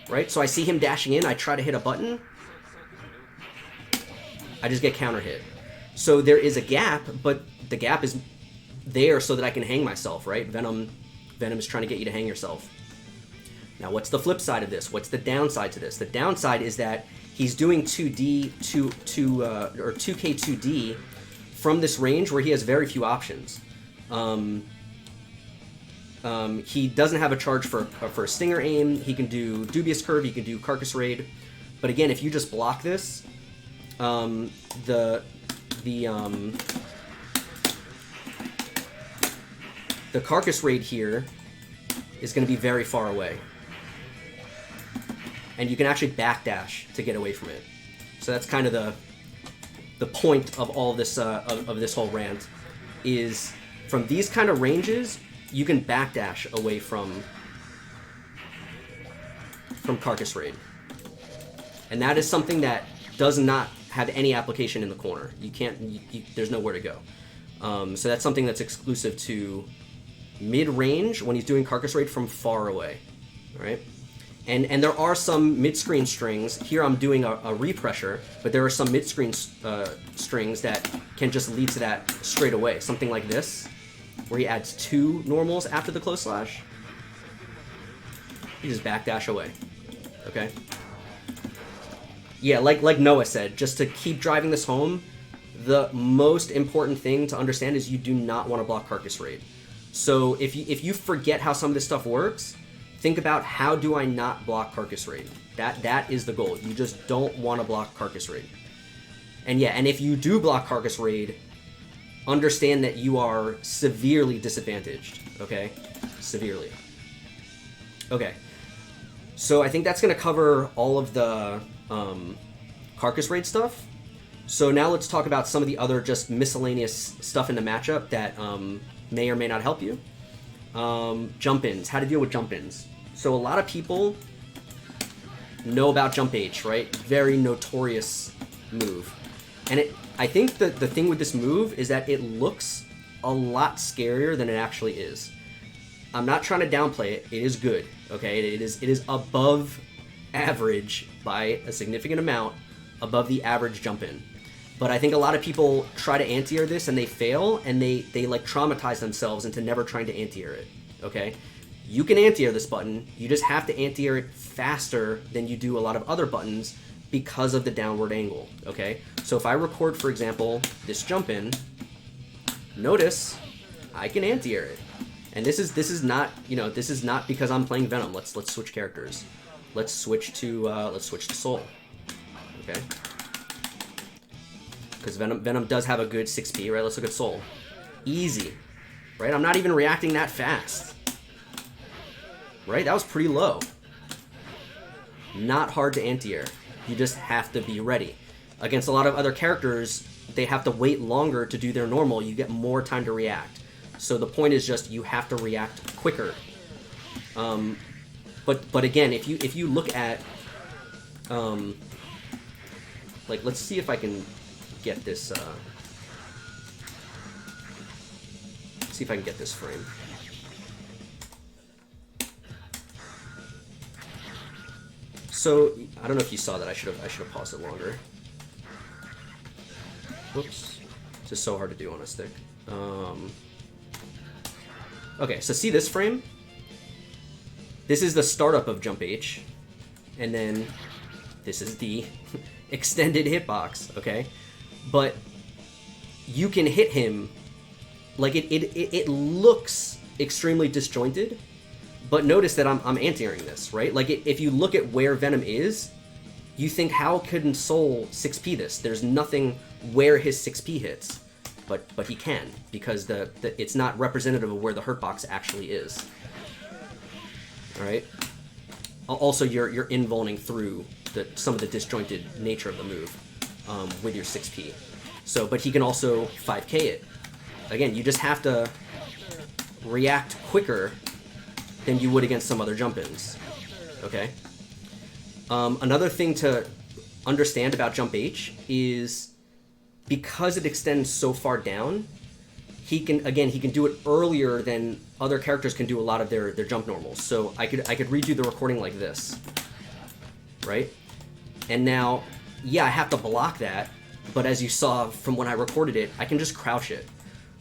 Right? So I see him dashing in, I try to hit a button, I just get counter hit. So there is a gap, but the gap is there so that I can hang myself, right? Venom is trying to get you to hang yourself. Now, what's the flip side of this? What's the downside to this? The downside is that he's doing 2K 2D from this range where he has very few options. He doesn't have a charge for a stinger aim. He can do Dubious Curve. He can do Carcass raid. But again, if you just block this, the Carcass raid here is going to be very far away. And you can actually backdash to get away from it. So that's kind of the point of all this of this whole rant, is from these kind of ranges, you can backdash away from Carcass raid. And that is something that does not have any application in the corner. You can't, there's nowhere to go. So that's something that's exclusive to mid-range when he's doing Carcass raid from far away. All right. And there are some mid-screen strings. Here I'm doing a repressure, but there are some mid-screen strings that can just lead to that straight away. Something like this, where he adds 2 normals after the close slash. He just backdash away, okay? Yeah, like Noah said, just to keep driving this home, the most important thing to understand is you do not want to block Carcass Raid. So if you forget how some of this stuff works, think about how do I not block Carcass Raid. That is the goal. You just don't want to block Carcass Raid. And yeah, and if you do block Carcass Raid, understand that you are severely disadvantaged, okay? Severely. Okay. So I think that's going to cover all of the Carcass Raid stuff. So now let's talk about some of the other just miscellaneous stuff in the matchup that may or may not help you. Jump-ins, how to deal with jump-ins. So a lot of people know about Jump H, right? Very notorious move. And I think that the thing with this move is that it looks a lot scarier than it actually is. I'm not trying to downplay it. It is good, okay? It is above average by a significant amount, above the average jump-in. But I think a lot of people try to anti-air this and they fail, and they like traumatize themselves into never trying to anti-air it, okay? You can anti-air this button, you just have to anti-air it faster than you do a lot of other buttons because of the downward angle, okay? So if I record, for example, this jump-in, notice I can anti-air it. And this is not, you know, this is not because I'm playing Venom. Let's switch characters. Let's switch to Soul, okay? Because Venom does have a good 6p, right? Let's look at Soul. Easy, right? I'm not even reacting that fast, right? That was pretty low. Not hard to anti-air. You just have to be ready. Against a lot of other characters, they have to wait longer to do their normal. You get more time to react. So the point is just you have to react quicker. But again, if you look at like, let's see if I can get this see if I can get this frame. So I don't know if you saw that. I should have paused it longer. Whoops. It's just so hard to do on a stick. Okay, so see this frame? This is the startup of Jump H, and then this is the extended hitbox, okay? But you can hit him, like it looks extremely disjointed, but notice that I'm anti-airing this, right? Like if you look at where Venom is, you think how couldn't Soul 6p this? There's nothing where his 6p hits, but he can, because it's not representative of where the hurtbox actually is. All right. Also, you're invulning through some of the disjointed nature of the move with your 6p. So, but he can also 5k it. Again, you just have to react quicker than you would against some other jump-ins. Okay. Another thing to understand about Jump H is because it extends so far down, he can do it earlier than other characters can do a lot of their jump normals. So I could redo the recording like this, right? And now, yeah, I have to block that, but as you saw from when I recorded it, I can just crouch it.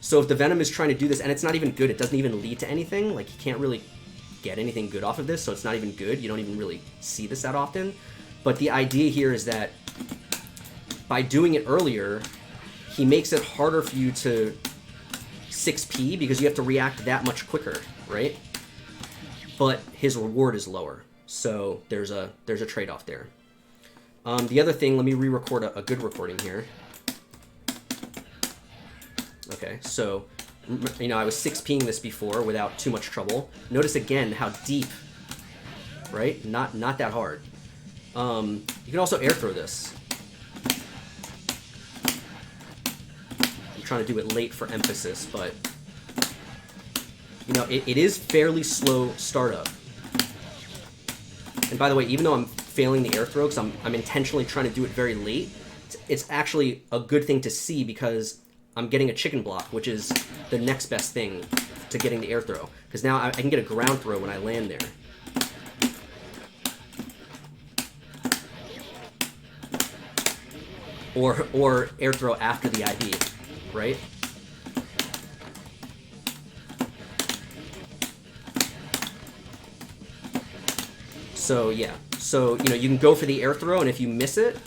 So if the Venom is trying to do this, and it's not even good, it doesn't even lead to anything, like he can't really get anything good off of this, so it's not even good, you don't even really see this that often. But the idea here is that by doing it earlier, he makes it harder for you to 6p because you have to react that much quicker, right? But his reward is lower, so there's a trade-off there. The other thing, let me re-record a good recording here. Okay, so you know I was 6ping this before without too much trouble. Notice again how deep, right? Not that hard. You can also air throw this. I'm trying to do it late for emphasis, but you know it is fairly slow startup. And by the way, even though I'm failing the air throw because I'm intentionally trying to do it very late, it's actually a good thing to see because I'm getting a chicken block, which is the next best thing to getting the air throw. Because now I can get a ground throw when I land there. or air throw after the IB, right? So yeah, so you can go for the air throw, and if you miss it,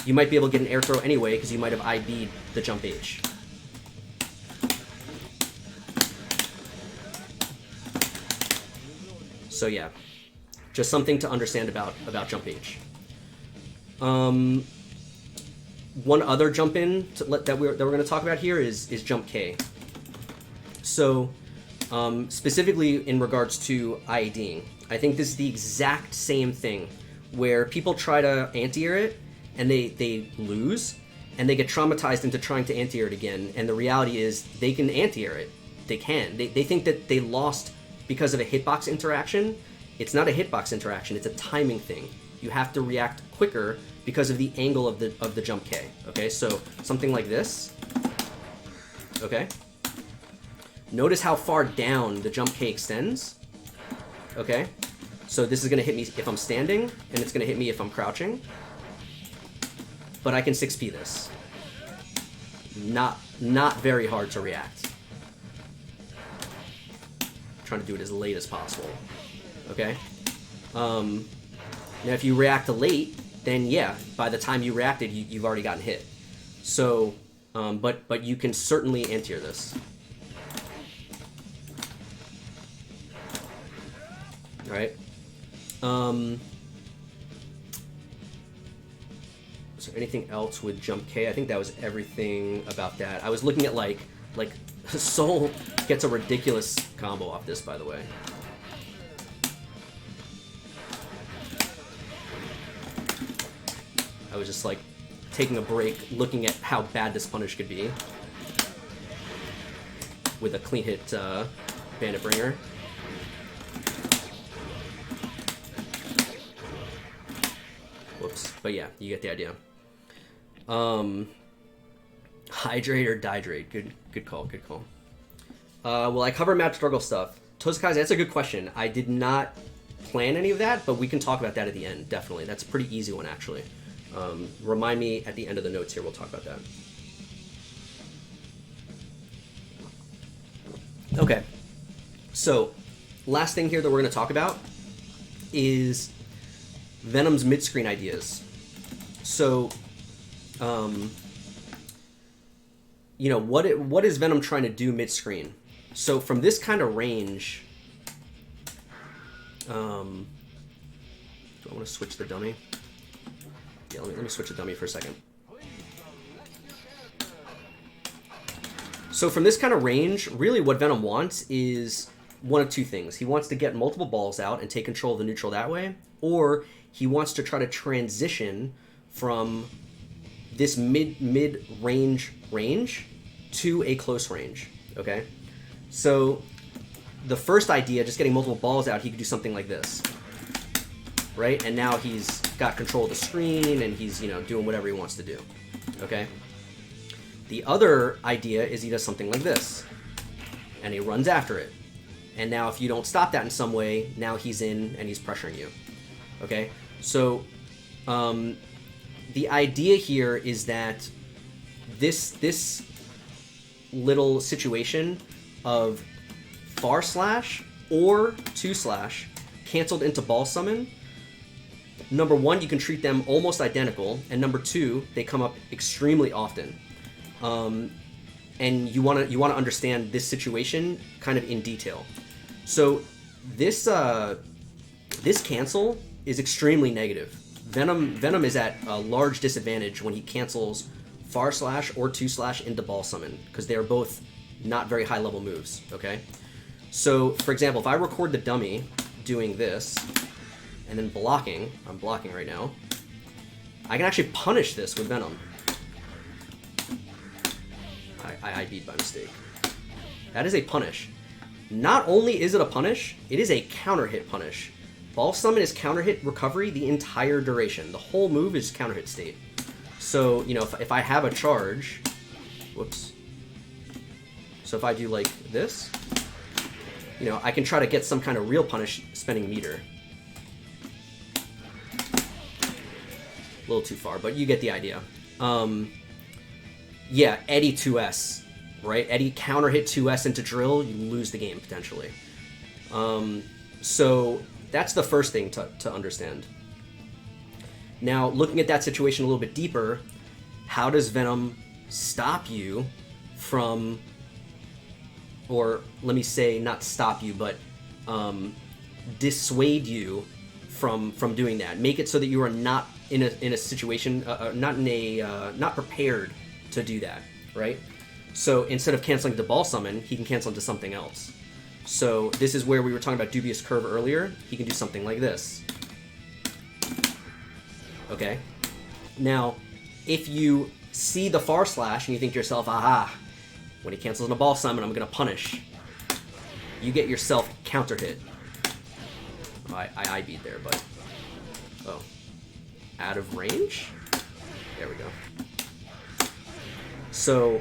you might be able to get an air throw anyway because you might have IB'd the jump H. So yeah, just something to understand about jump H. One other jump in that we're going to talk about here is jump K. So specifically in regards to IEDing, I think this is the exact same thing where people try to anti-air it and they lose and they get traumatized into trying to anti-air it again. And the reality is they can anti-air it. They can. They think that they lost because of a hitbox interaction. It's not a hitbox interaction. It's a timing thing. You have to react quicker because of the angle of the jump K. Okay, so something like this. Okay. Notice how far down the jump K extends. Okay, so this is going to hit me if I'm standing, and it's going to hit me if I'm crouching. But I can 6P this. Not very hard to react. I'm trying to do it as late as possible. Okay. Now if you react late, then yeah, by the time you reacted, you've already gotten hit. So, but you can certainly anti-air this. All right. Is there anything else with jump K? I think that was everything about that. I was looking at like Soul gets a ridiculous combo off this, by the way. I was just like taking a break, looking at how bad this punish could be with a clean hit Bandit Bringer. Whoops, but yeah, you get the idea. Hydrate or dihydrate? Good call. Well, I cover map struggle stuff. Tozakaze, that's a good question. I did not plan any of that, but we can talk about that at the end, definitely. That's a pretty easy one, actually. Remind me at the end of the notes here, we'll talk about that. Okay, so last thing here that we're going to talk about is Venom's mid-screen ideas. So, what is Venom trying to do mid-screen? So from this kind of range, do I want to switch the dummy? Yeah, let me switch the dummy for a second. So from this kind of range, really what Venom wants is one of two things. He wants to get multiple balls out and take control of the neutral that way, or he wants to try to transition from this mid-range range to a close range, okay? So the first idea, just getting multiple balls out, he could do something like this, right? And now he's got control of the screen and he's, doing whatever he wants to do, okay? The other idea is he does something like this, and he runs after it. And now if you don't stop that in some way, now he's in and he's pressuring you, okay? So the idea here is that this little situation of far slash or 2/, canceled into ball summon, number one, you can treat them almost identical, and number two, they come up extremely often. And you want to understand this situation kind of in detail. So this cancel is extremely negative. Venom is at a large disadvantage when he cancels far slash or 2/ into ball summon, because they are both not very high level moves, okay? So, for example, if I record the dummy doing this, and then blocking, I'm blocking right now, I can actually punish this with Venom. I beat by mistake. That is a punish. Not only is it a punish, it is a counter hit punish. Ball summon is counter hit recovery the entire duration. The whole move is counter hit state. So, if I have a charge, whoops. So if I do like this, I can try to get some kind of real punish spending meter. A little too far, but you get the idea. Yeah, Eddie 2S, right? Eddie counter hit 2S into drill, you lose the game potentially. So that's the first thing to understand. Now, looking at that situation a little bit deeper, how does Venom stop you from, or let me say not stop you, but dissuade you from doing that? Make it so that you are not in a situation, not prepared to do that, right? So instead of canceling the ball summon, he can cancel into something else. So this is where we were talking about Dubious Curve earlier. He can do something like this. Okay? Now, if you see the far slash and you think to yourself, aha, when he cancels in a ball summon, I'm going to punish. You get yourself counter hit. Oh, I beat there, but... Oh. Out of range? There we go. So,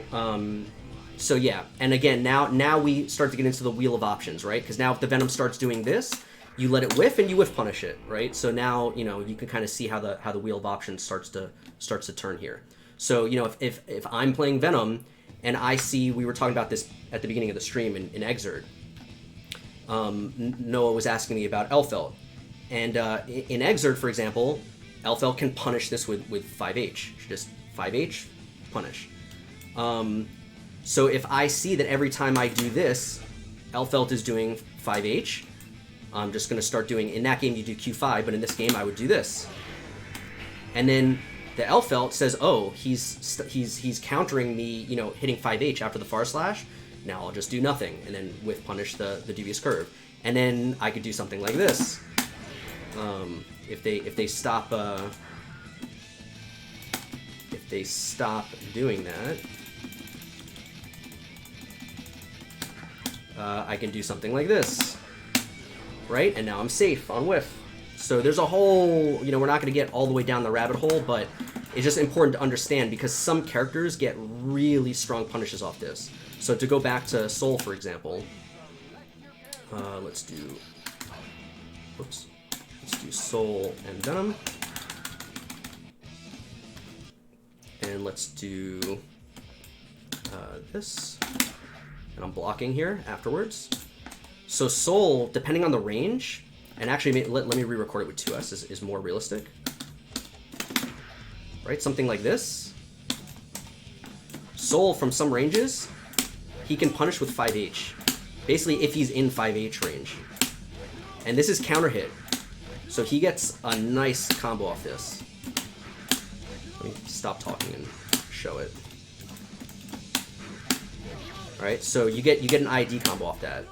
so yeah, and again, now we start to get into the wheel of options, right? Because now if the Venom starts doing this, you let it whiff and you whiff punish it, right? So now, you know, you can kind of see how the wheel of options starts to turn here. So, you know, if I'm playing Venom and I see, we were talking about this at the beginning of the stream in Exerd, Noah was asking me about Elfelt, and in Exerd, for example, Elfelt can punish this with 5H. Just 5H, punish. So if I see that every time I do this, Elfelt is doing 5H, I'm just going to start doing, in that game you do Q5, but in this game I would do this. And then the Elfelt says, oh, he's countering me, you know, hitting 5H after the far slash. Now I'll just do nothing, and then with punish the Dubious Curve. And then I could do something like this. If they stop doing that, I can do something like this, right? And now I'm safe on whiff. So there's a whole, you know, we're not going to get all the way down the rabbit hole, but it's just important to understand because some characters get really strong punishes off this. So to go back to Soul, for example, let's do Soul and Venom. And let's do this. And I'm blocking here afterwards. So Soul, depending on the range, and actually let me re-record it with 2S is more realistic. Right, something like this. Soul, from some ranges, he can punish with 5H. Basically, if he's in 5H range. And this is counter hit. So he gets a nice combo off this. Let me stop talking and show it. Alright, so you get an ID combo off that.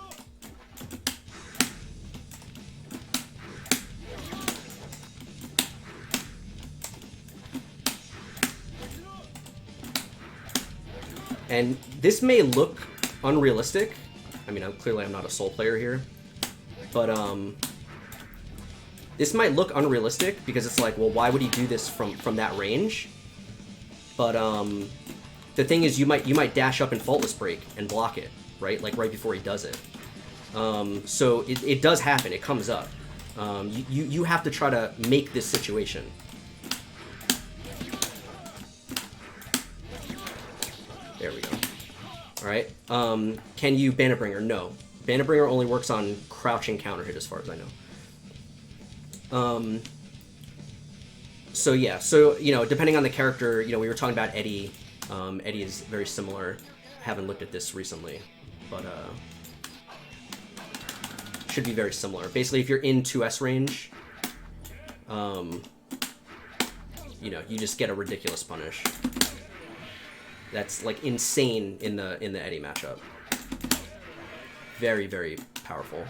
And this may look unrealistic. I mean, I'm not a Soul player here. But, this might look unrealistic because it's like, well, why would he do this from that range? But, the thing is, you might dash up and Faultless Break and block it, right? Like, right before he does it. So it does happen. It comes up. You have to try to make this situation. There we go. Alright. Can you Bandit Bringer? No. Bandit Bringer only works on crouching counter hit as far as I know. So yeah, so, you know, depending on the character, you know, we were talking about Eddie. Eddie is very similar. Haven't looked at this recently, but should be very similar. Basically, if you're in 2S range, you know, you just get a ridiculous punish. That's like insane in the Eddie matchup. Very, very powerful.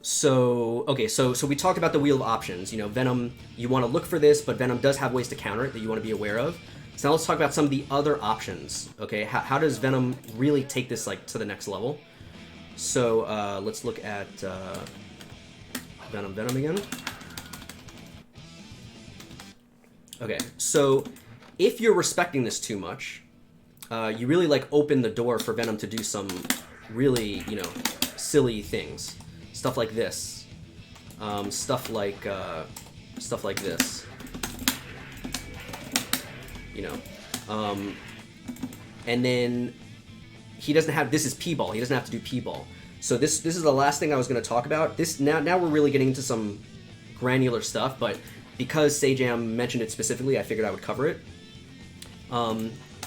So, okay, so we talked about the wheel of options. You know, Venom, you want to look for this, but Venom does have ways to counter it that you want to be aware of. So now let's talk about some of the other options, okay? How does Venom really take this, like, to the next level? So, let's look at Venom again. Okay, so if you're respecting this too much, you really, like, open the door for Venom to do some really, you know, silly things. Stuff like this. Stuff like stuff like this. You know, and then he doesn't have, this is P-ball. He doesn't have to do P-ball. So this is the last thing I was going to talk about. This now we're really getting into some granular stuff, but because Sajam mentioned it specifically, I figured I would cover it.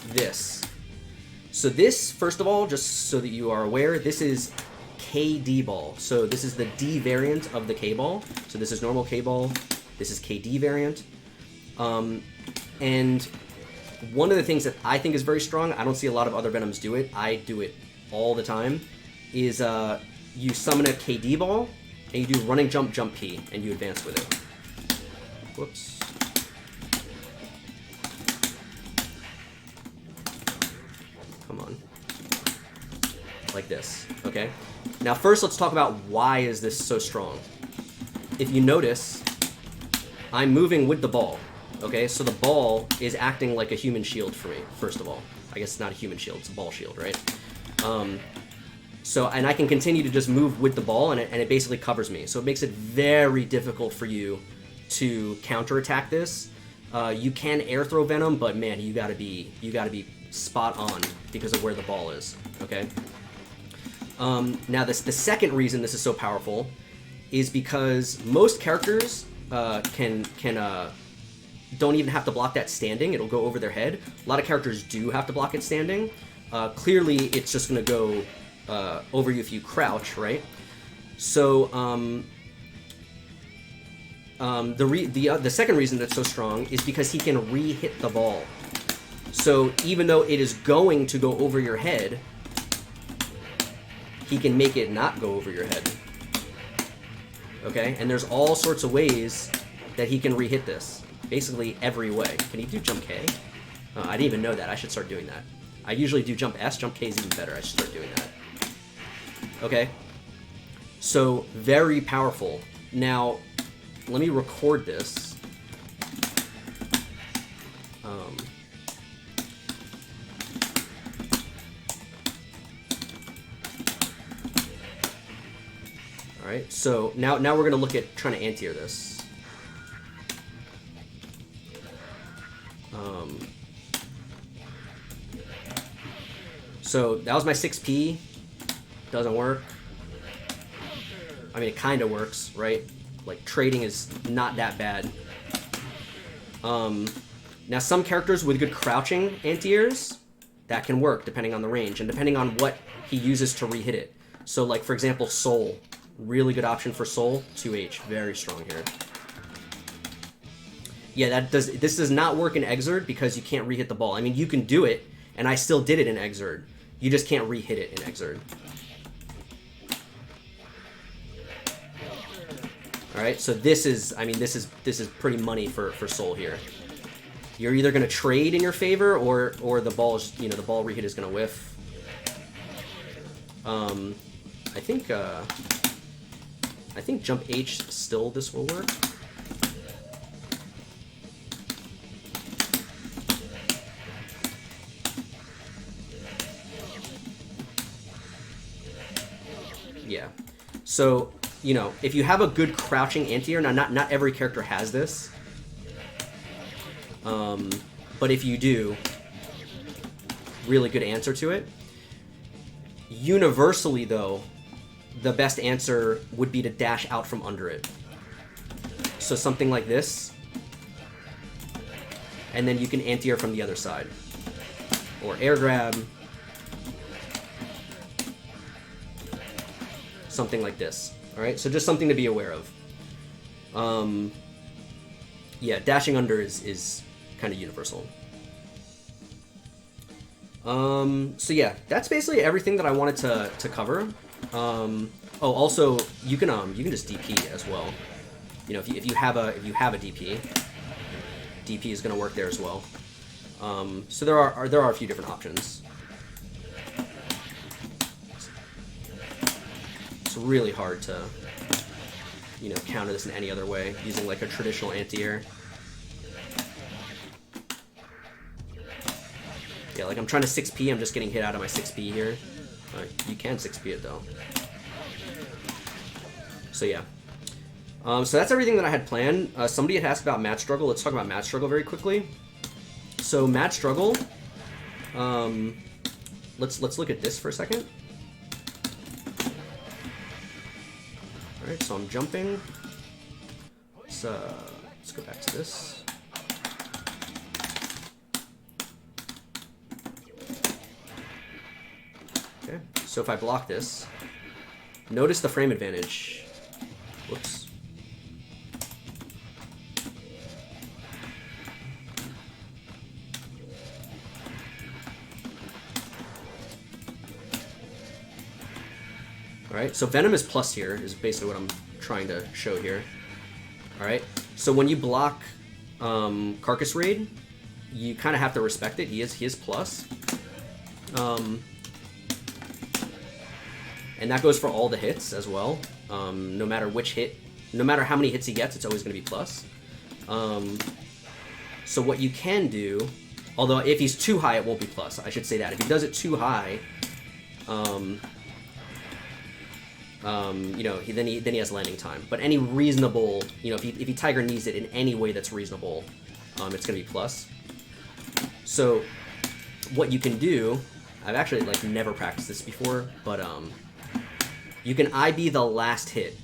This. So this, first of all, just so that you are aware, this is KD ball. So this is the D variant of the K ball. So this is normal K ball. This is KD variant. And one of the things that I think is very strong, I don't see a lot of other Venoms do it, I do it all the time, is you summon a KD ball, and you do running jump, jump P, and you advance with it. Whoops. Come on. Like this, okay? Now first let's talk about why is this so strong. If you notice, I'm moving with the ball. Okay, so the ball is acting like a human shield for me, first of all. I guess it's not a human shield, it's a ball shield, right? So, and I can continue to just move with the ball, and it basically covers me. So it makes it very difficult for you to counterattack this. You can air throw Venom, but man, you gotta be spot on because of where the ball is, okay? Now the second reason this is so powerful is because most characters don't even have to block that standing. It'll go over their head. A lot of characters do have to block it standing. Clearly, it's just going to go over you if you crouch, right? So the second reason that's so strong is because he can re-hit the ball. So even though it is going to go over your head, he can make it not go over your head. Okay? And there's all sorts of ways that he can re-hit this. Basically every way. Can he do jump K? Oh, I didn't even know that. I should start doing that. I usually do jump S. Jump K is even better. I should start doing that. Okay. So, very powerful. Now, let me record this. Alright, so now we're going to look at trying to anti-air this. So that was my 6P. Doesn't work. I mean, it kind of works, right? Like, trading is not that bad. Now, some characters with good crouching anti-airs, that can work depending on the range and depending on what he uses to re-hit it. So, like, for example, Soul. Really good option for Soul. 2H. Very strong here. Yeah, this does not work in Exerd because you can't re-hit the ball. I mean, you can do it, and I still did it in Exerd. You just can't re-hit it in Exerd. Alright, so this is pretty money for Soul here. You're either gonna trade in your favor or the ball is, the ball re-hit is gonna whiff. I think jump H still this will work. Yeah. So, if you have a good crouching anti-air, now not every character has this. But if you do, really good answer to it. Universally, though, the best answer would be to dash out from under it. So something like this. And then you can anti-air from the other side. Or air grab. Something like this. Alright, so just something to be aware of. Yeah, dashing under is kind of universal. So yeah, that's basically everything that I wanted to cover. Oh, also you can just DP as well. If you have a DP is going to work there as well. So there are a few different options. It's really hard to counter this in any other way using like a traditional anti-air. Yeah, like I'm trying to 6P, I'm just getting hit out of my 6P here. You can 6P it though. So yeah. So that's everything that I had planned. Somebody had asked about Mad Struggle. Let's talk about Mad Struggle very quickly. So Mad Struggle, let's look at this for a second. All right, so I'm jumping. Let's go back to this. Okay, so if I block this, notice the frame advantage. Whoops. Alright, so Venom is plus here, is basically what I'm trying to show here. Alright, so when you block Carcass Raid, you kind of have to respect it. He is plus. And that goes for all the hits as well. No matter which hit, no matter how many hits he gets, it's always going to be plus. So what you can do, although if he's too high, it won't be plus. I should say that. If he does it too high, you know, then he has landing time. But any reasonable, you know, if he Tiger knees it in any way that's reasonable, it's going to be plus. So what you can do, I've actually like never practiced this before, but you can IB the last hit.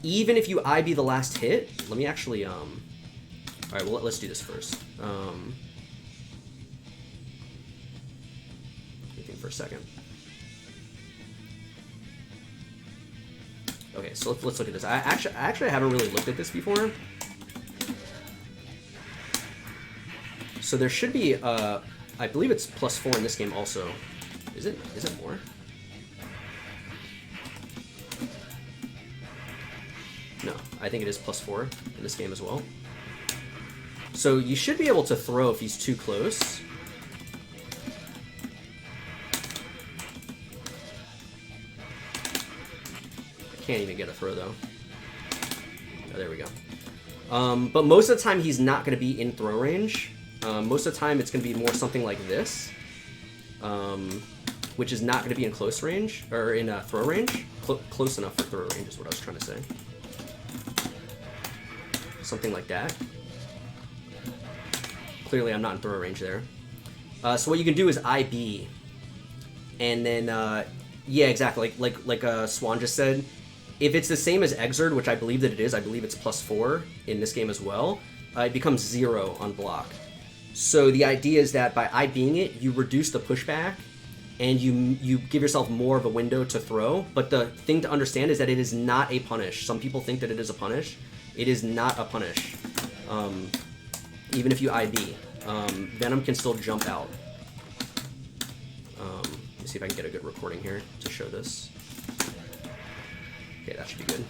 Even if you IB the last hit, let me actually all right, well, let's do this first. Let me think for a second. Okay, so let's look at this. I actually haven't really looked at this before. So there should be, I believe it's +4 in this game also. Is it more? No, I think it is +4 in this game as well. So you should be able to throw if he's too close. Can't even get a throw though. Oh, there we go. But most of the time he's not going to be in throw range. Most of the time it's going to be more something like this, which is not going to be in close range or in throw range. Close enough for throw range is what I was trying to say. Something like that. Clearly I'm not in throw range there. So what you can do is IB, and then yeah, exactly. Like Swan just said. If it's the same as Exerd, which I believe that it is, I believe it's +4 in this game as well, it becomes 0 on block. So the idea is that by IBing it, you reduce the pushback, and you give yourself more of a window to throw. But the thing to understand is that it is not a punish. Some people think that it is a punish. It is not a punish. Even if you IB. Venom can still jump out. Let me see if I can get a good recording here to show this. Okay, that should be good.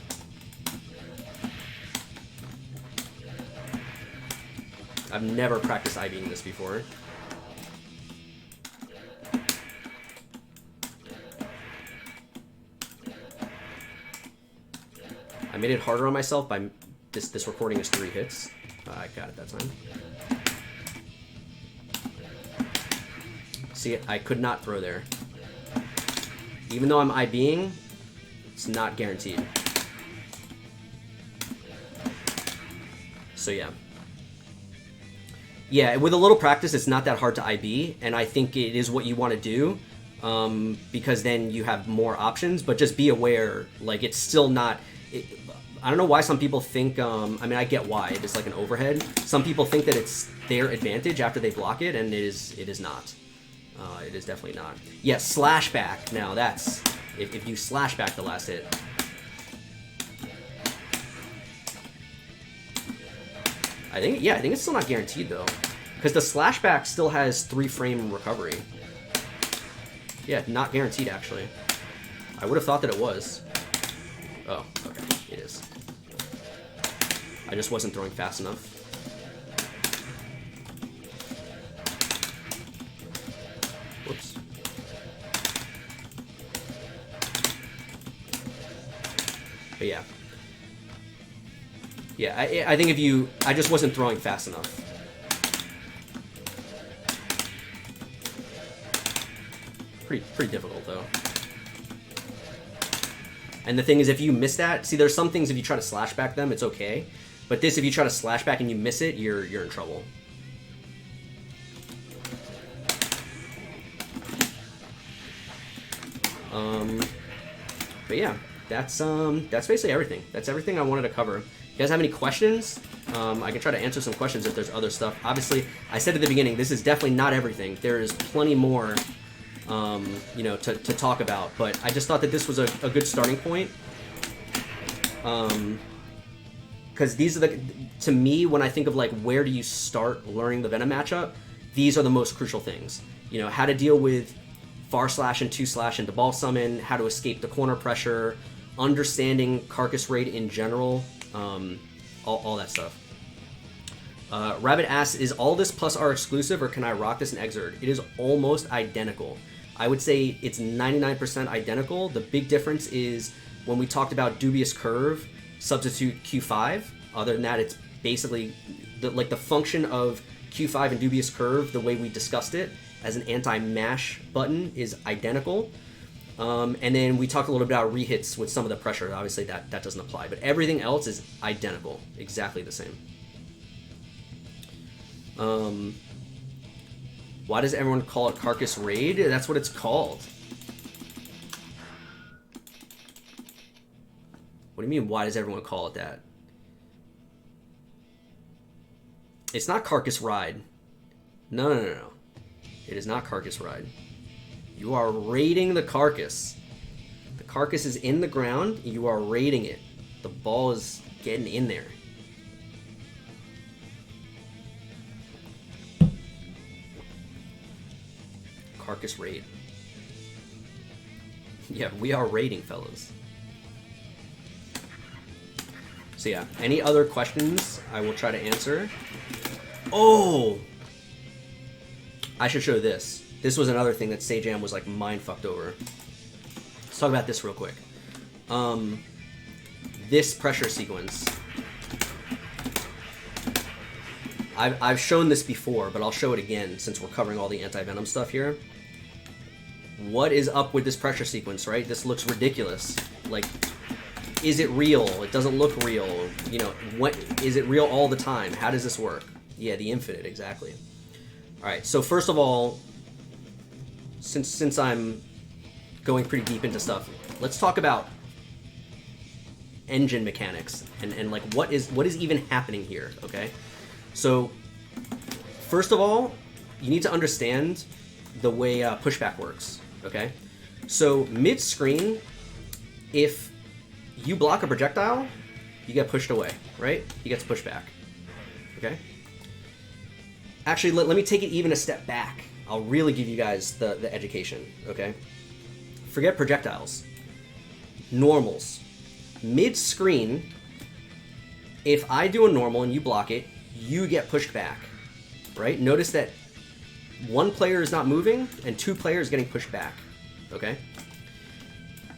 I've never practiced IBing this before. I made it harder on myself by this recording is 3 hits. I got it that time. See, I could not throw there. Even though I'm IBing, it's not guaranteed. So yeah. Yeah, with a little practice, it's not that hard to IB, and I think it is what you want to do, because then you have more options, but just be aware, like, it's still not... I don't know why some people think, I mean, I get why, it's like an overhead. Some people think that it's their advantage after they block it, and it is not. It is definitely not. Yeah, slash back. Now that's... If you slash back the last hit. I think it's still not guaranteed though. Because the slash back still has 3 frame recovery. Yeah, not guaranteed actually. I would have thought that it was. Oh, okay, it is. I just wasn't throwing fast enough. Whoops. But yeah. Yeah, I think I just wasn't throwing fast enough. Pretty difficult though. And the thing is, if you miss that, see, there's some things if you try to slash back them, it's okay. But this, if you try to slash back and you miss it, you're in trouble. But yeah, that's basically everything. That's everything I wanted to cover. If you guys have any questions, I can try to answer some questions if there's other stuff. Obviously, I said at the beginning, this is definitely not everything. There is plenty more, you know, to talk about. But I just thought that this was a good starting point. Because these are to me, when I think of like where do you start learning the Venom matchup, these are the most crucial things. You know, how to deal with far slash and 2/slash into ball summon, how to escape the corner pressure, understanding Carcass raid in general, all that stuff. Rabbit asks, is all this plus R exclusive, or can I rock this in Exerd? It is almost identical. I would say it's 99% identical. The big difference is when we talked about Dubious Curve, substitute Q5. Other than that, it's basically the function of Q5 and Dubious Curve, the way we discussed it as an anti-mash button, is identical. And then we talked a little bit about rehits with some of the pressure. Obviously, that doesn't apply. But everything else is identical. Exactly the same. Why does everyone call it Carcass Raid? That's what it's called. What do you mean, why does everyone call it that? It's not Carcass Ride. No. It is not Carcass Ride. You are raiding the Carcass. The Carcass is in the ground. You are raiding it. The ball is getting in there. Carcass Raid. Yeah, we are raiding, fellas. So yeah, any other questions I will try to answer. Oh! I should show this. This was another thing that Sajam was like mind fucked over. Let's talk about this real quick. This pressure sequence. I've shown this before, but I'll show it again since we're covering all the anti-venom stuff here. What is up with this pressure sequence, right? This looks ridiculous. Like, is it real? It doesn't look real. You know, what is it real all the time? How does this work? Yeah, the infinite, exactly. All right, so first of all, since I'm going pretty deep into stuff, let's talk about engine mechanics and like what is even happening here, okay? So first of all, you need to understand the way pushback works, okay? So mid-screen, if you block a projectile, you get pushed away, right? He gets pushed back, okay? Actually, let me take it even a step back. I'll really give you guys the education, okay? Forget projectiles. Normals. Mid-screen, if I do a normal and you block it, you get pushed back, right? Notice that one player is not moving and two players getting pushed back, okay?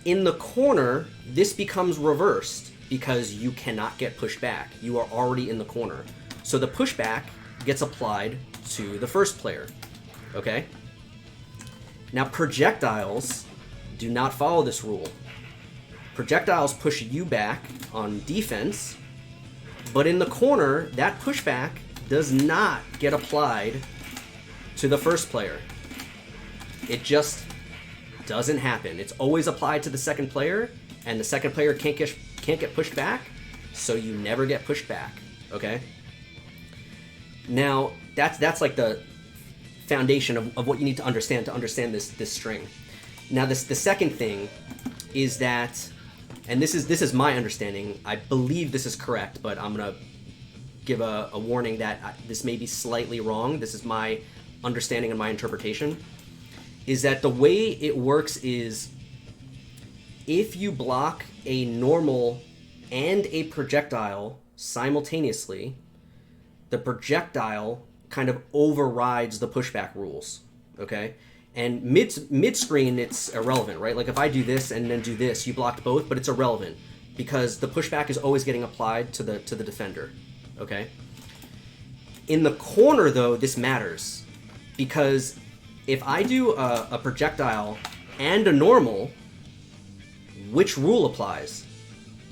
In the corner, this becomes reversed because you cannot get pushed back. You are already in the corner. So the pushback gets applied to the first player, okay? Now projectiles do not follow this rule. Projectiles push you back on defense, but in the corner, that pushback does not get applied to the first player. It just doesn't happen. It's always applied to the second player, and the second player can't get pushed back, so you never get pushed back, okay? Now, that's like the foundation of what you need to understand this string. Now, the second thing is that, and this is my understanding, I believe this is correct, but I'm going to give a warning that this may be slightly wrong. This is my understanding and my interpretation, is that the way it works is if you block a normal and a projectile simultaneously, the projectile kind of overrides the pushback rules, okay? And mid-screen, it's irrelevant, right? Like if I do this and then do this, you blocked both, but it's irrelevant because the pushback is always getting applied to the defender, okay? In the corner, though, this matters because if I do a projectile and a normal, which rule applies?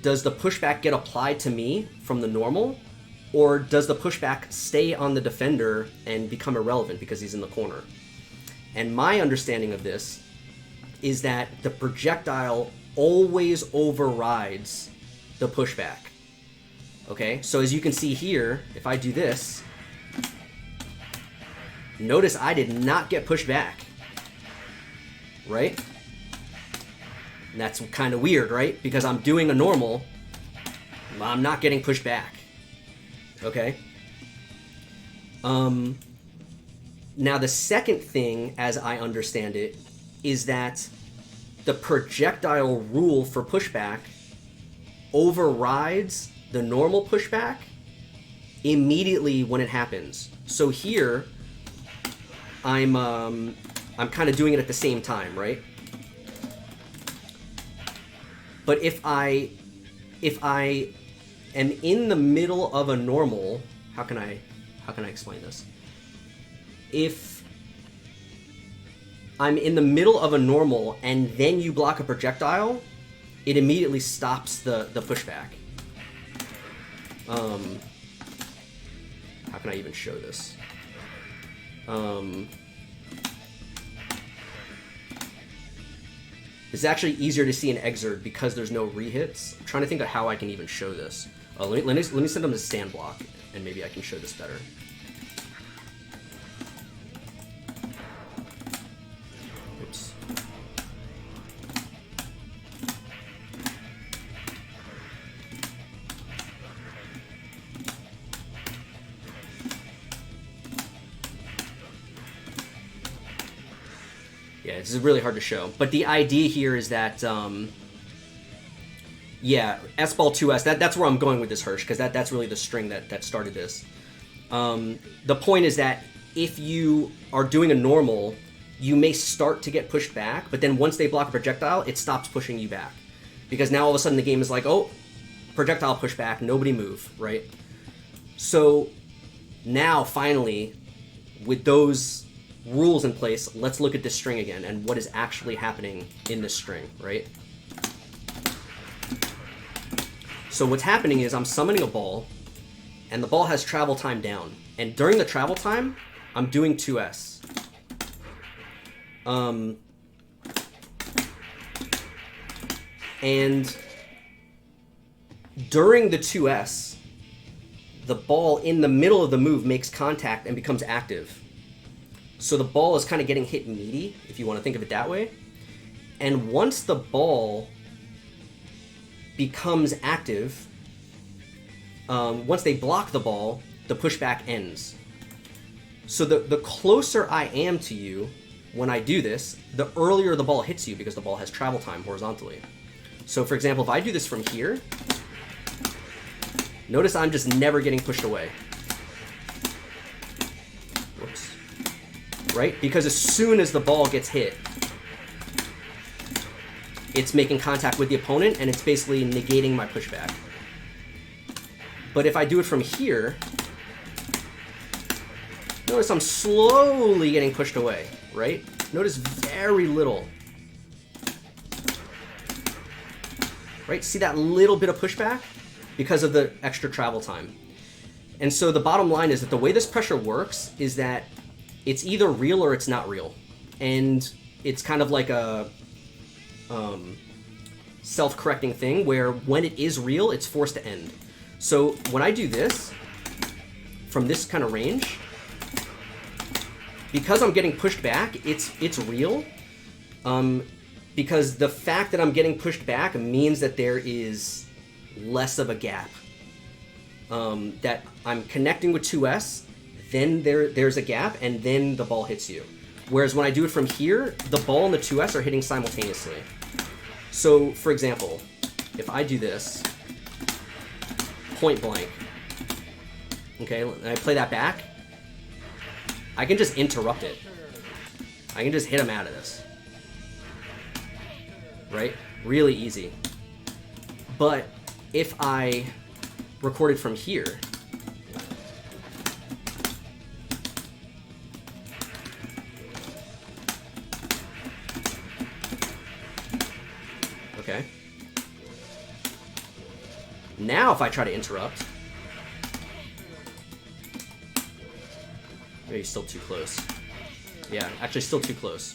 Does the pushback get applied to me from the normal, or does the pushback stay on the defender and become irrelevant because he's in the corner? And my understanding of this is that the projectile always overrides the pushback. Okay, so as you can see here, if I do this, notice I did not get pushed back, right? And that's kind of weird, right? Because I'm doing a normal, I'm not getting pushed back. Okay? Now the second thing, as I understand it, is that the projectile rule for pushback overrides the normal pushback immediately when it happens. So here, I'm kind of doing it at the same time, right? But if I am in the middle of a normal, how can I explain this? If I'm in the middle of a normal and then you block a projectile, it immediately stops the pushback. How can I even show this? It's actually easier to see in Exerd because there's no rehits. I'm trying to think of how I can even show this. Let me send them to stand block, and maybe I can show this better. Oops. Yeah, this is really hard to show. But the idea here is that, yeah, S-ball 2S, that's where I'm going with this, Hirsch, because that's really the string that started this. The point is that if you are doing a normal, you may start to get pushed back, but then once they block a projectile, it stops pushing you back. Because now all of a sudden the game is like, oh, projectile pushback, nobody move, right? So now, finally, with those rules in place, let's look at this string again and what is actually happening in this string, right? So what's happening is I'm summoning a ball, and the ball has travel time down. And during the travel time, I'm doing 2S. And during the 2S, the ball in the middle of the move makes contact and becomes active. So the ball is kind of getting hit meaty, if you want to think of it that way. And once the ball becomes active, once they block the ball, the pushback ends. So the closer I am to you when I do this, the earlier the ball hits you because the ball has travel time horizontally. So for example, if I do this from here, notice I'm just never getting pushed away. Whoops. Right? Because as soon as the ball gets hit, it's making contact with the opponent, and it's basically negating my pushback. But if I do it from here, notice I'm slowly getting pushed away, right? Notice very little. Right? See that little bit of pushback? Because of the extra travel time. And so the bottom line is that the way this pressure works is that it's either real or it's not real. And it's kind of like a self-correcting thing where when it is real, it's forced to end. So when I do this, from this kind of range, because I'm getting pushed back, it's real. Because the fact that I'm getting pushed back means that there is less of a gap. That I'm connecting with 2S, then there's a gap, and then the ball hits you. Whereas when I do it from here, the ball and the 2S are hitting simultaneously. So, for example, if I do this, point blank, okay, and I play that back, I can just interrupt it. I can just hit him out of this. Right? Really easy. But if I record it from here, okay, Now if I try to interrupt... Maybe still too close. Yeah, actually still too close.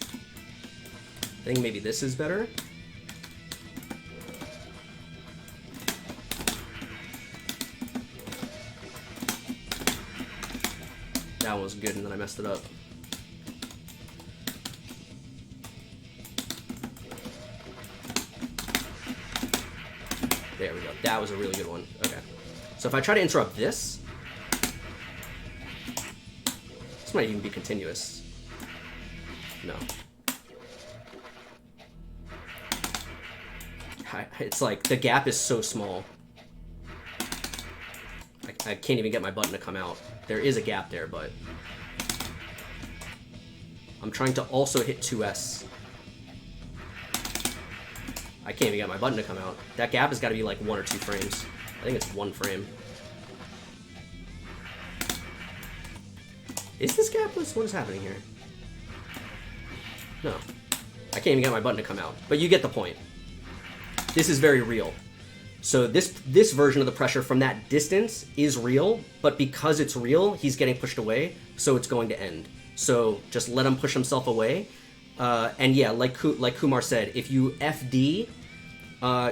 I think maybe this is better. That one was good, and then I messed it up. There we go. That was a really good one. Okay. So if I try to interrupt this might even be continuous. No. It's like, the gap is so small. I can't even get my button to come out. There is a gap there, but... I'm trying to also hit 2S. I can't even get my button to come out. That gap has got to be like 1 or 2 frames. I think it's 1 frame. Is this gapless? What is happening here? No. I can't even get my button to come out. But you get the point. This is very real. So this version of the pressure from that distance is real, but because it's real, he's getting pushed away, so it's going to end. So just let him push himself away. And yeah, like Kumar said, if you FD,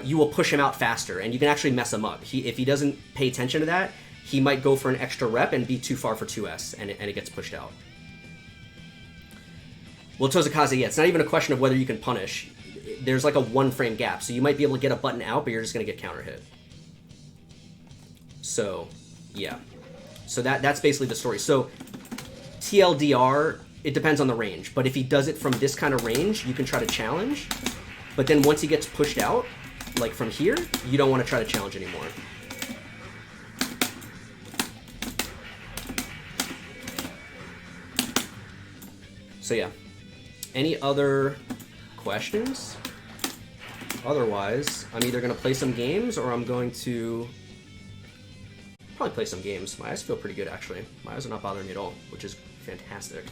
you will push him out faster, and you can actually mess him up. If he doesn't pay attention to that, he might go for an extra rep and be too far for 2S, and it gets pushed out. Well, Tozakaze, yeah, it's not even a question of whether you can punish. There's like a 1 frame gap, so you might be able to get a button out, but you're just going to get counter hit. So, yeah. So that's basically the story. So, TLDR, it depends on the range, but if he does it from this kind of range, you can try to challenge, but then once he gets pushed out, like from here, you don't want to try to challenge anymore. So yeah, any other questions? Otherwise, I'm either going to play some games or I'm going to probably play some games. My eyes feel pretty good, actually. My eyes are not bothering me at all, which is fantastic.